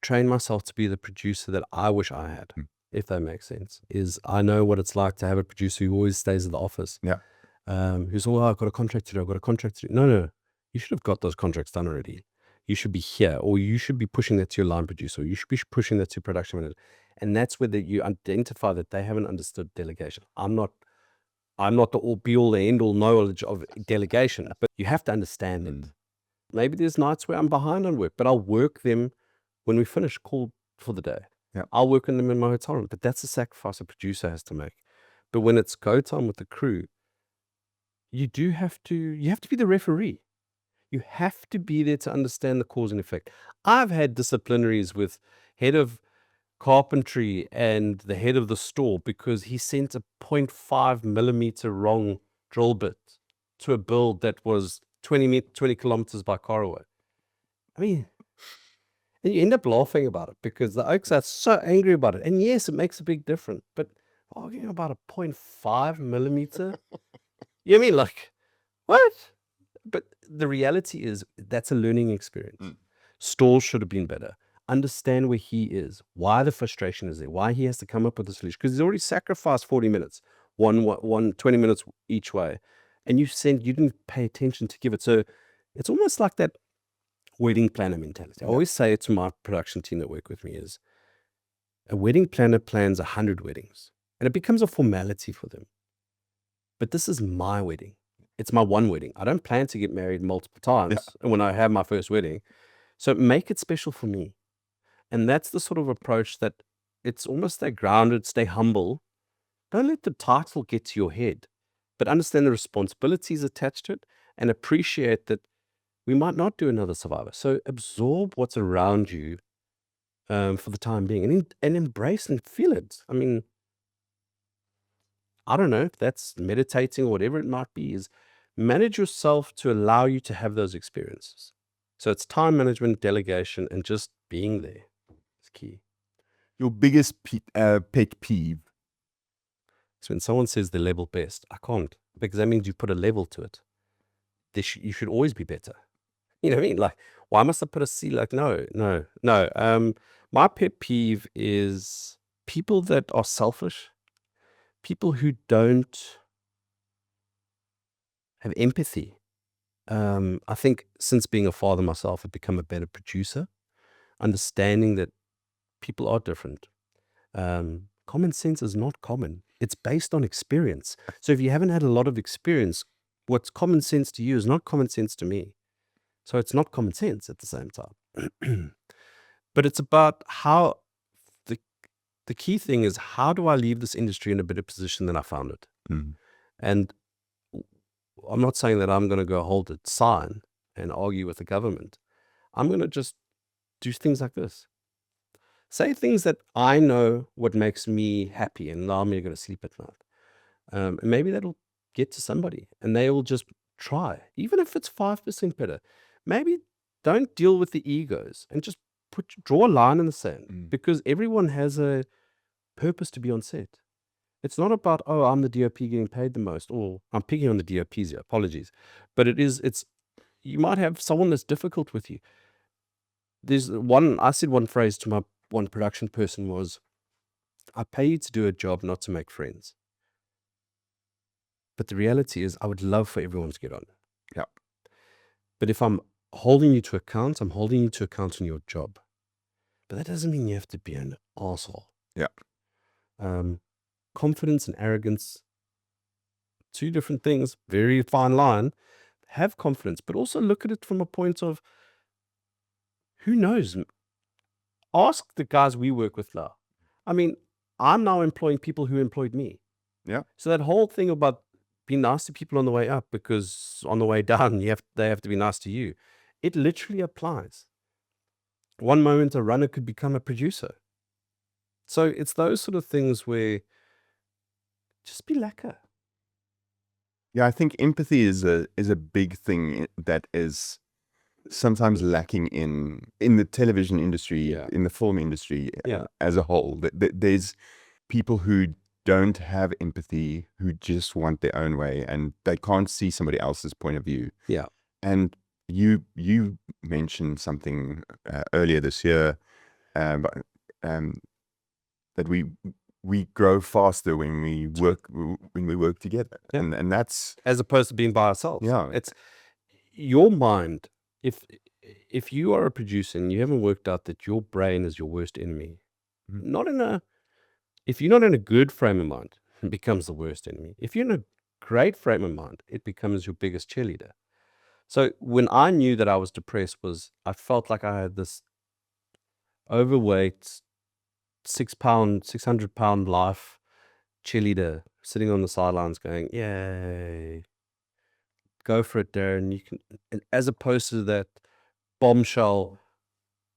train myself to be the producer that I wish I had, if that makes sense. Is I know what it's like to have a producer who always stays at the office. Yeah. Who's, oh, I've got a contract to do, I've got a contract to do. No. You should have got those contracts done already. You should be here, or you should be pushing that to your line producer, or you should be pushing that to production manager. And that's where you identify that they haven't understood delegation. I'm not the all be all end all knowledge of delegation, but you have to understand it. Maybe there's nights where I'm behind on work, but I'll work them when we finish, call for the day. Yeah. I'll work on them in my hotel room, but that's a sacrifice a producer has to make. But when it's go time with the crew, you have to be the referee. You have to be there to understand the cause and effect. I've had disciplinaries with head of carpentry and the head of the store because he sent a 0.5 millimeter wrong drill bit to a build that was 20 kilometers by car away. I mean, and you end up laughing about it because the Oaks are so angry about it. And yes, it makes a big difference, but arguing about a 0.5 millimeter, you know what I mean? Like, what? But the reality is that's a learning experience. Stores should have been better. Understand where he is, why the frustration is there, why he has to come up with a solution. Because he's already sacrificed 40 minutes, 20 minutes each way. And you didn't pay attention to give it. So it's almost like that wedding planner mentality. I always say it to my production team that work with me is a wedding planner plans 100 weddings and it becomes a formality for them. But this is my wedding. It's my one wedding. I don't plan to get married multiple times when I have my first wedding. So make it special for me. And that's the sort of approach that it's almost stay grounded, stay humble. Don't let the title get to your head, but understand the responsibilities attached to it and appreciate that we might not do another Survivor. So absorb what's around you for the time being and embrace and feel it. I mean, I don't know if that's meditating or whatever it might be, is manage yourself to allow you to have those experiences. So it's time management, delegation, and just being there. It's key. Your biggest pet peeve? So when someone says they're level best, I can't, because that means you put a level to it. You should always be better. You know what I mean? Like, why must I put a C? Like, no. My pet peeve is people that are selfish, people who don't have empathy. I think since being a father myself, I've become a better producer, understanding that people are different. Common sense is not common. It's based on experience. So if you haven't had a lot of experience, what's common sense to you is not common sense to me. So it's not common sense at the same time. But it's about how the key thing is, how do I leave this industry in a better position than I found it? And I'm not saying that I'm going to go hold a sign and argue with the government. I'm going to just do things like this. Say things that I know what makes me happy and allow me to go to sleep at night. And maybe that'll get to somebody and they will just try, even if it's 5% better. Maybe don't deal with the egos and just draw a line in the sand, because everyone has a purpose to be on set. It's not about, oh, I'm the DOP getting paid the most, or I'm picking on the DOPs here, apologies. But you might have someone that's difficult with you. I said one phrase to my one production person was, I pay you to do a job, not to make friends. But the reality is, I would love for everyone to get on. Yeah. But if I'm holding you to account, I'm holding you to account on your job. But that doesn't mean you have to be an asshole. Yeah. Confidence and arrogance, two different things, very fine line. Have confidence, but also look at it from a point of, who knows? Ask the guys we work with now. I mean, I'm now employing people who employed me. Yeah. So that whole thing about being nice to people on the way up, because on the way down, they have to be nice to you. It literally applies. One moment, a runner could become a producer. So it's those sort of things where just be lacquer. Yeah, I think empathy is a big thing that is sometimes lacking in the television industry, in the film industry as a whole. There's people who don't have empathy, who just want their own way, and they can't see somebody else's point of view. Yeah. And you mentioned something earlier this year, that we grow faster when we work together, and that's as opposed to being by ourselves. Yeah, it's your mind. If you are a producer and you haven't worked out that your brain is your worst enemy, if you're not in a good frame of mind, it becomes the worst enemy. If you're in a great frame of mind, it becomes your biggest cheerleader. So when I knew that I was depressed, I felt like I had this overweight 600-pound life cheerleader sitting on the sidelines going, yay, go for it, Darren. You can, and as opposed to that bombshell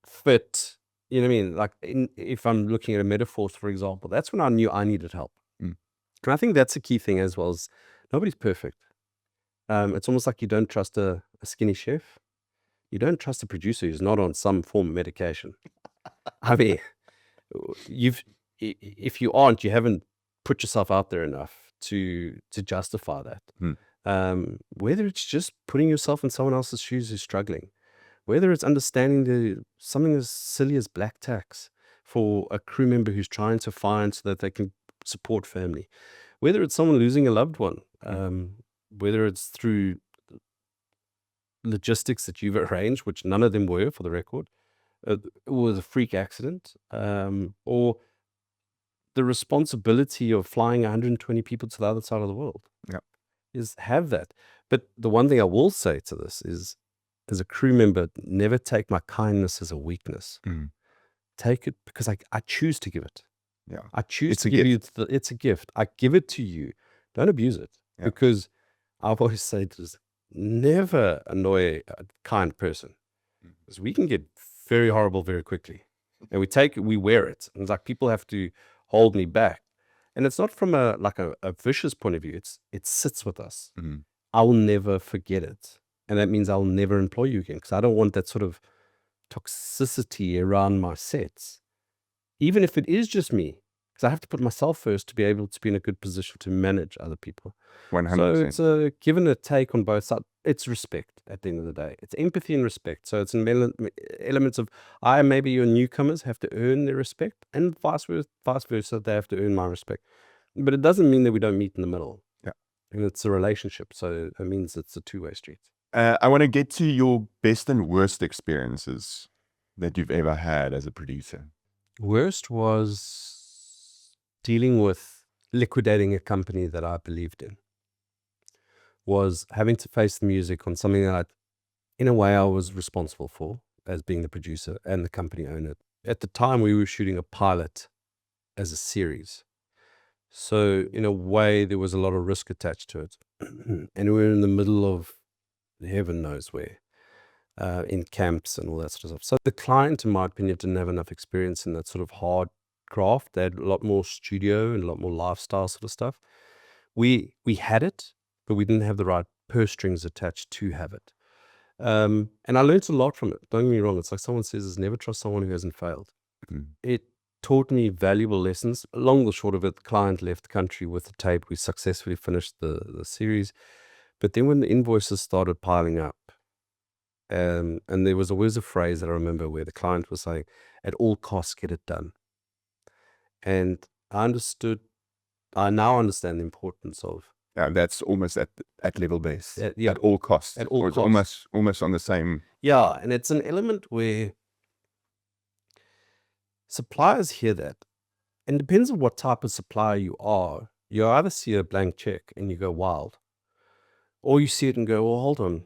fit, you know what I mean? Like if I'm looking at a metaphor, for example, that's when I knew I needed help. Mm. And I think that's a key thing as well, is nobody's perfect. It's almost like you don't trust a skinny chef. You don't trust a producer who's not on some form of medication. I mean, if you aren't, you haven't put yourself out there enough to justify that. Whether it's just putting yourself in someone else's shoes who's struggling, whether it's understanding something as silly as black tax for a crew member who's trying to find so that they can support family, whether it's someone losing a loved one, whether it's through logistics that you've arranged, which none of them were, for the record, it was a freak accident, or the responsibility of flying 120 people to the other side of the world. Yeah. Is have that. But the one thing I will say to this is, as a crew member, never take my kindness as a weakness. Take it because I choose to give it. Yeah. I choose It's to a give you, it's a gift. I give it to you. Don't abuse it. Yeah. Because I've always said this, never annoy a kind person. Because we can get very horrible very quickly. And we wear it. And it's like people have to hold me back. And it's not from a vicious point of view. It sits with us. I will never forget it. And that means I'll never employ you again, because I don't want that sort of toxicity around my sets. Even if it is just me, because I have to put myself first to be able to be in a good position to manage other people. 100%. So it's a give and a take on both sides. It's respect at the end of the day. It's empathy and respect. So it's elements of maybe your newcomers have to earn their respect, and vice versa, they have to earn my respect. But it doesn't mean that we don't meet in the middle. Yeah. And it's a relationship. So it means it's a two-way street. I want to get to your best and worst experiences that you've ever had as a producer. Worst was dealing with liquidating a company that I believed in. Was having to face the music on something that in a way I was responsible for as being the producer and the company owner. At the time, we were shooting a pilot as a series. So in a way, there was a lot of risk attached to it. And we were in the middle of heaven knows where, in camps and all that sort of stuff. So the client, in my opinion, didn't have enough experience in that sort of hard craft. They had a lot more studio and a lot more lifestyle sort of stuff. We had it, but we didn't have the right purse strings attached to have it. And I learned a lot from it. Don't get me wrong. It's like someone says, never trust someone who hasn't failed. It taught me valuable lessons. Long the short of it, the client left the country with the tape. We successfully finished the series. But then when the invoices started piling up, and there was always a phrase that I remember where the client was saying, at all costs, get it done. And I now understand the importance of. That's almost at level base. Yeah. At all costs. At all Or it's costs. almost on the same. Yeah, and it's an element where suppliers hear that. And it depends on what type of supplier you are. You either see a blank check and you go wild, or you see it and go, well, hold on.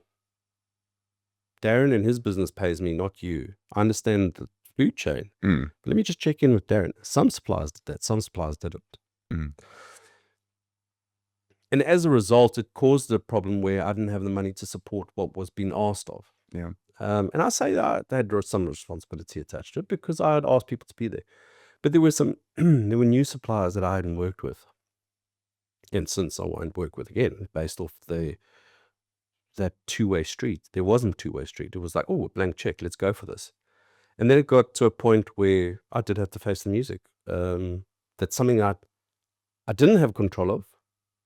Darren and his business pays me, not you. I understand the food chain. But let me just check in with Darren. Some suppliers did that. Some suppliers didn't. And as a result, it caused a problem where I didn't have the money to support what was being asked of. Yeah. And I say that they had some responsibility attached to it because I had asked people to be there. But there were there were new suppliers that I hadn't worked with. And since I won't work with again, based off that two-way street. There wasn't a two-way street. It was like, oh, a blank check, let's go for this. And then it got to a point where I did have to face the music. That's something I didn't have control of,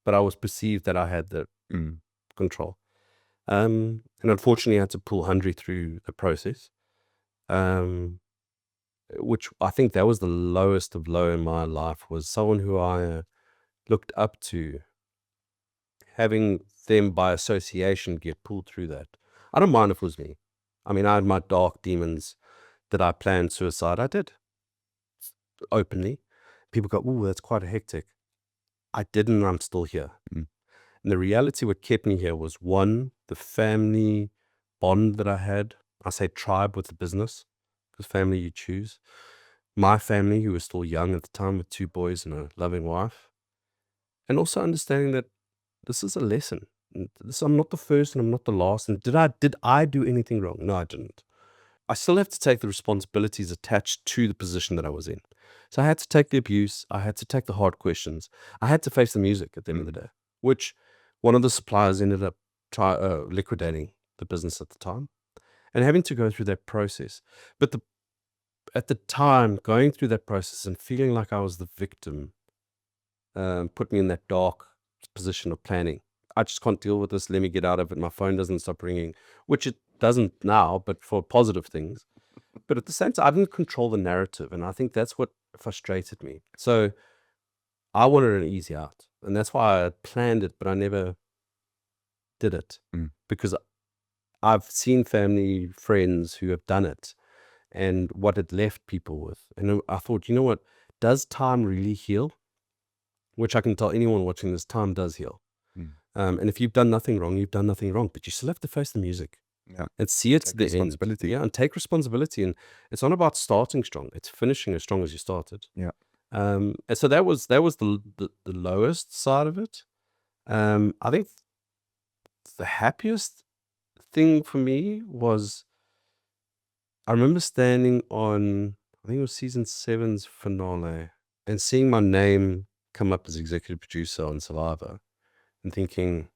but I was perceived that I had the control. And unfortunately, I had to pull Hundred through the process, which I think that was the lowest of low in my life, was someone who I looked up to, having them by association get pulled through that. I don't mind if it was me. I mean, I had my dark demons that I planned suicide. I did. Openly. People go, oh, that's quite hectic. I didn't, and I'm still here. And the reality, what kept me here was, one, the family bond that I had. I say tribe with the business, because family you choose. My family, who was still young at the time with 2 boys and a loving wife. And also understanding that this is a lesson. I'm not the first and I'm not the last. And did I do anything wrong? No, I didn't. I still have to take the responsibilities attached to the position that I was in. So I had to take the abuse. I had to take the hard questions. I had to face the music at the end of the day, which one of the suppliers ended up liquidating the business at the time and having to go through that process. But at the time, going through that process and feeling like I was the victim put me in that dark position of planning. I just can't deal with this. Let me get out of it. My phone doesn't stop ringing, which it doesn't now, but for positive things. But at the same time, I didn't control the narrative. And I think that's what frustrated me. So I wanted an easy out. And that's why I planned it, but I never did it because I've seen family, friends who have done it and what it left people with. And I thought, you know what? Does time really heal? Which I can tell anyone watching this, time does heal. And if you've done nothing wrong, you've done nothing wrong. But you still have to face the music. Yeah. And see it to the responsibility. end. Yeah, and take responsibility. And it's not about starting strong. It's finishing as strong as you started. Yeah. And so that was the lowest side of it. I think the happiest thing for me was I remember standing on, I think it was season 7's finale, and seeing my name come up as executive producer on Survivor and thinking,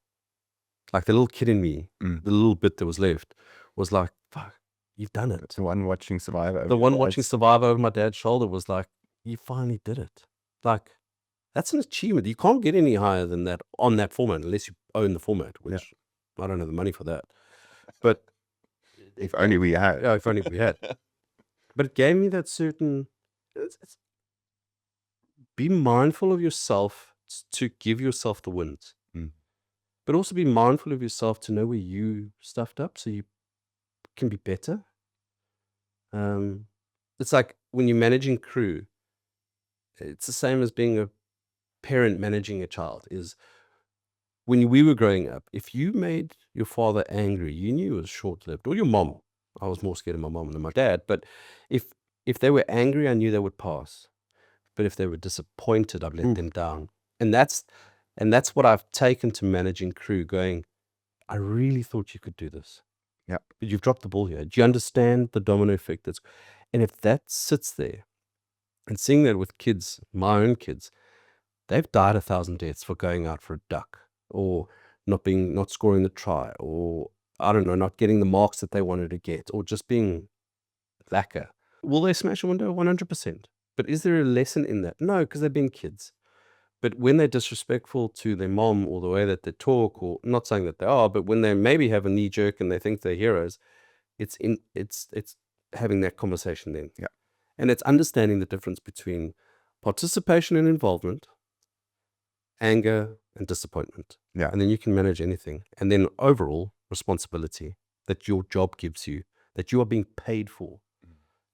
like the little kid in me, the little bit that was left was like, fuck, you've done it. The one watching Survivor. The one watching Survivor over my dad's shoulder was like, you finally did it. Like, that's an achievement. You can't get any higher than that on that format unless you own the format, which I don't have the money for that. But if only we had. Yeah, if only we had. But it gave me that certain, be mindful of yourself to give yourself the wins. But also be mindful of yourself to know where you stuffed up so you can be better. It's like when you're managing crew, it's the same as being a parent managing a child. Is when we were growing up, if you made your father angry, you knew it was short-lived. Or your mom. I was more scared of my mom than my dad. But if they were angry, I knew they would pass. But if they were disappointed, I'd let them down. And that's what I've taken to managing crew, going, I really thought you could do this. Yeah. But you've dropped the ball here. Do you understand the domino effect? And if that sits there, and seeing that with kids, my own kids, they've died 1,000 deaths for going out for a duck, or not scoring the try, or I don't know, not getting the marks that they wanted to get, or just being lacquer. Will they smash a window? 100%. But is there a lesson in that? No, because they've been kids. But when they're disrespectful to their mom or the way that they talk, or not saying that they are, but when they maybe have a knee jerk and they think they're heroes, it's having that conversation then. Yeah. And it's understanding the difference between participation and involvement, anger and disappointment. Yeah. And then you can manage anything. And then overall responsibility that your job gives you, that you are being paid for.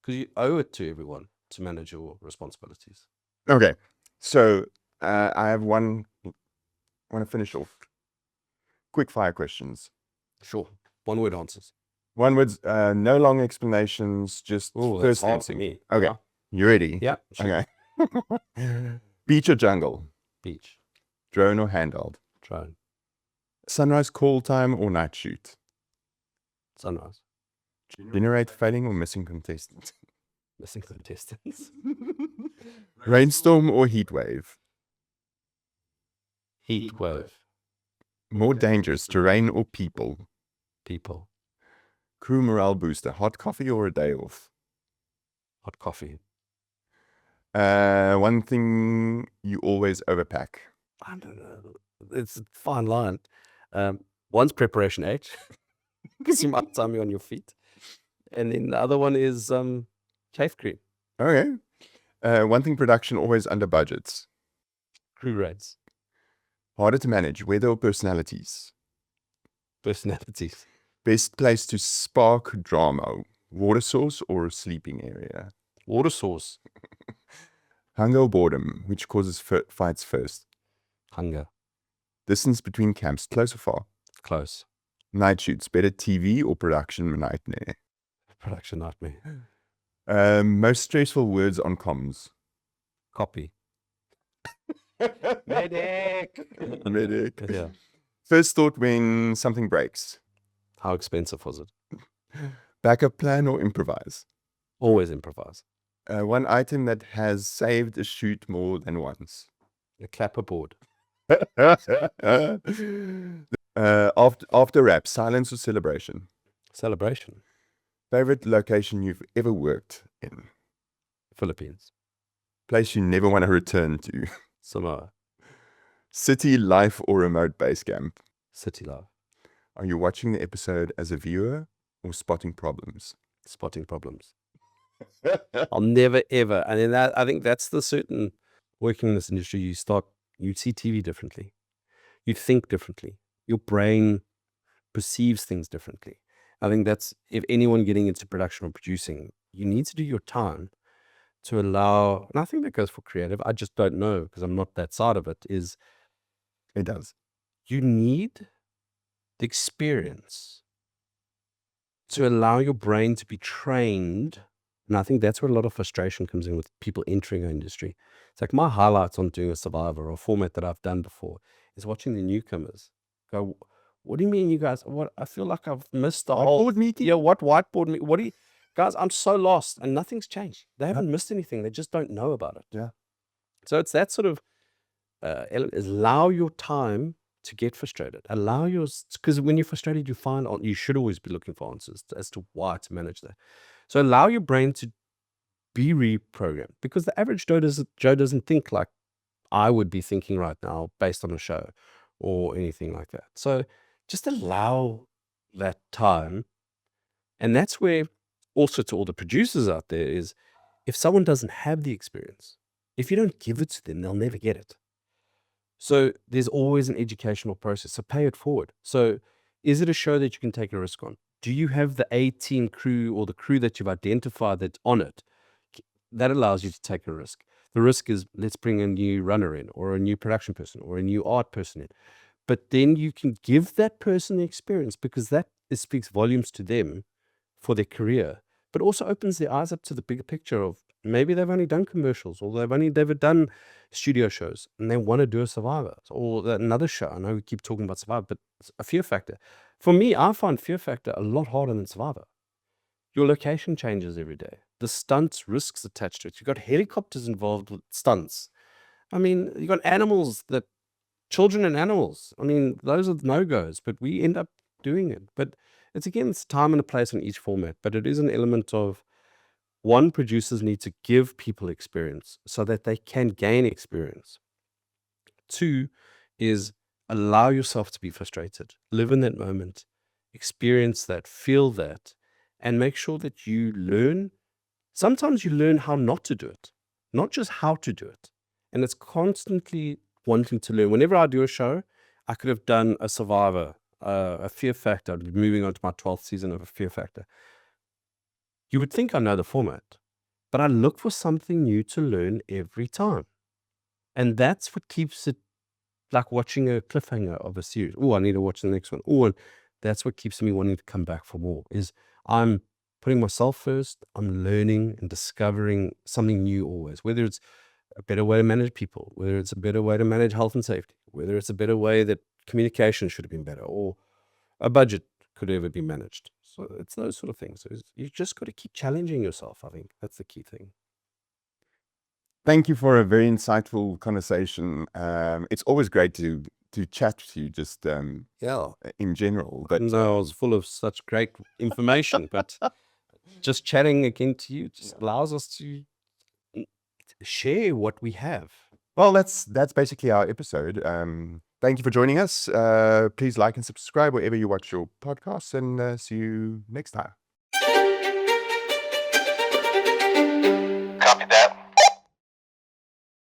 Because you owe it to everyone to manage your responsibilities. Okay. So I have one. I want to finish off. Quick fire questions. Sure. One word answers. One word, no long explanations, just first answer me. Okay. Yeah. You ready? Yeah. Sure. Okay. Beach or jungle? Beach. Drone or handheld? Drone. Sunrise call time or night shoot? Sunrise. Generate failing or missing contestant? Missing contestants. Rainstorm or heat wave? Heat wave. More dangerous, terrain or people? People. Crew morale booster, hot coffee or a day off? Hot coffee. One thing you always overpack? I don't know. It's a fine line. One's preparation H, because you might tie me on your feet. And then the other one is chafe cream. Okay. One thing production always under budgets? Crew rates. Harder to manage, weather or personalities? Personalities. Best place to spark drama, water source or sleeping area? Water source. Hunger or boredom, which causes fights first? Hunger. Distance between camps, close or far? Close. Night shoots, better TV or production nightmare? Production nightmare. Most stressful words on comms? Copy. Medic. Medic. Yeah. First thought when something breaks. How expensive was it? Backup plan or improvise? Always improvise. One item that has saved a shoot more than once. A clapperboard. After rap, silence or celebration? Celebration. Favorite location you've ever worked in? Philippines. Place you never want to return to? Samoa. City, life, or remote base camp? City life. Are you watching the episode as a viewer or spotting problems? Spotting problems. I'll never ever. And in that, I think that's the certain working in this industry. You see TV differently. You think differently. Your brain perceives things differently. I think that's, if anyone getting into production or producing, you need to do your time to allow, and I think that goes for creative. I just don't know because I'm not that side of it, is It does. you need the experience to allow your brain to be trained. And I think that's where a lot of frustration comes in with people entering our industry. It's like my highlights on doing a Survivor or a format that I've done before is watching the newcomers go, what do you mean you guys, what, I feel like I've missed the whole Whiteboard meeting? Yeah, what whiteboard meeting? What do you guys, I'm so lost and nothing's changed. They haven't missed anything. They just don't know about it. Yeah. So it's that sort of is allow your time to get frustrated. Allow yours, because when you're frustrated, you find you should always be looking for answers as to why to manage that. So allow your brain to be reprogrammed, because the average Joe doesn't think like I would be thinking right now based on a show or anything like that. So just allow that time. And that's where also to all the producers out there is, if someone doesn't have the experience, if you don't give it to them, they'll never get it. So there's always an educational process. So pay it forward. So is it a show that you can take a risk on? Do you have the A-team crew or the crew that you've identified that's on it? That allows you to take a risk. The risk is, let's bring a new runner in or a new production person or a new art person in. But then you can give that person the experience, because that speaks volumes to them for their career, but also opens their eyes up to the bigger picture of maybe they've only done commercials or they've never done studio shows and they want to do a Survivor or another show. I know we keep talking about Survivor, but it's a Fear Factor. For me, I find Fear Factor a lot harder than Survivor. Your location changes every day. The stunts, risks attached to it. You've got helicopters involved with stunts. I mean, you've got animals, that children and animals. I mean, those are the no-goes, but we end up doing it. But it's time and a place in each format, but it is an element of, one, producers need to give people experience so that they can gain experience. Two is allow yourself to be frustrated, live in that moment, experience that, feel that, and make sure that you learn. Sometimes you learn how not to do it, not just how to do it. And it's constantly wanting to learn. Whenever I do a show, I could have done a Survivor, a Fear Factor. I'd be moving on to my 12th season of a Fear Factor. You would think I know the format, but I look for something new to learn every time. And that's what keeps it like watching a cliffhanger of a series. Oh, I need to watch the next one. Oh, and that's what keeps me wanting to come back for more, is I'm putting myself first. I'm learning and discovering something new always, whether it's a better way to manage people, whether it's a better way to manage health and safety, whether it's a better way that communication should have been better, or a budget could ever be managed. So it's those sort of things. So you just got to keep challenging yourself. I think that's the key thing. Thank you for a very insightful conversation. It's always great to chat to you just Yeah. in general. But No, I was full of such great information, but just chatting again to you just allows us to share what we have. well, that's basically our episode. Thank you for joining us. Please like and subscribe wherever you watch your podcasts, and see you next time. Copy that.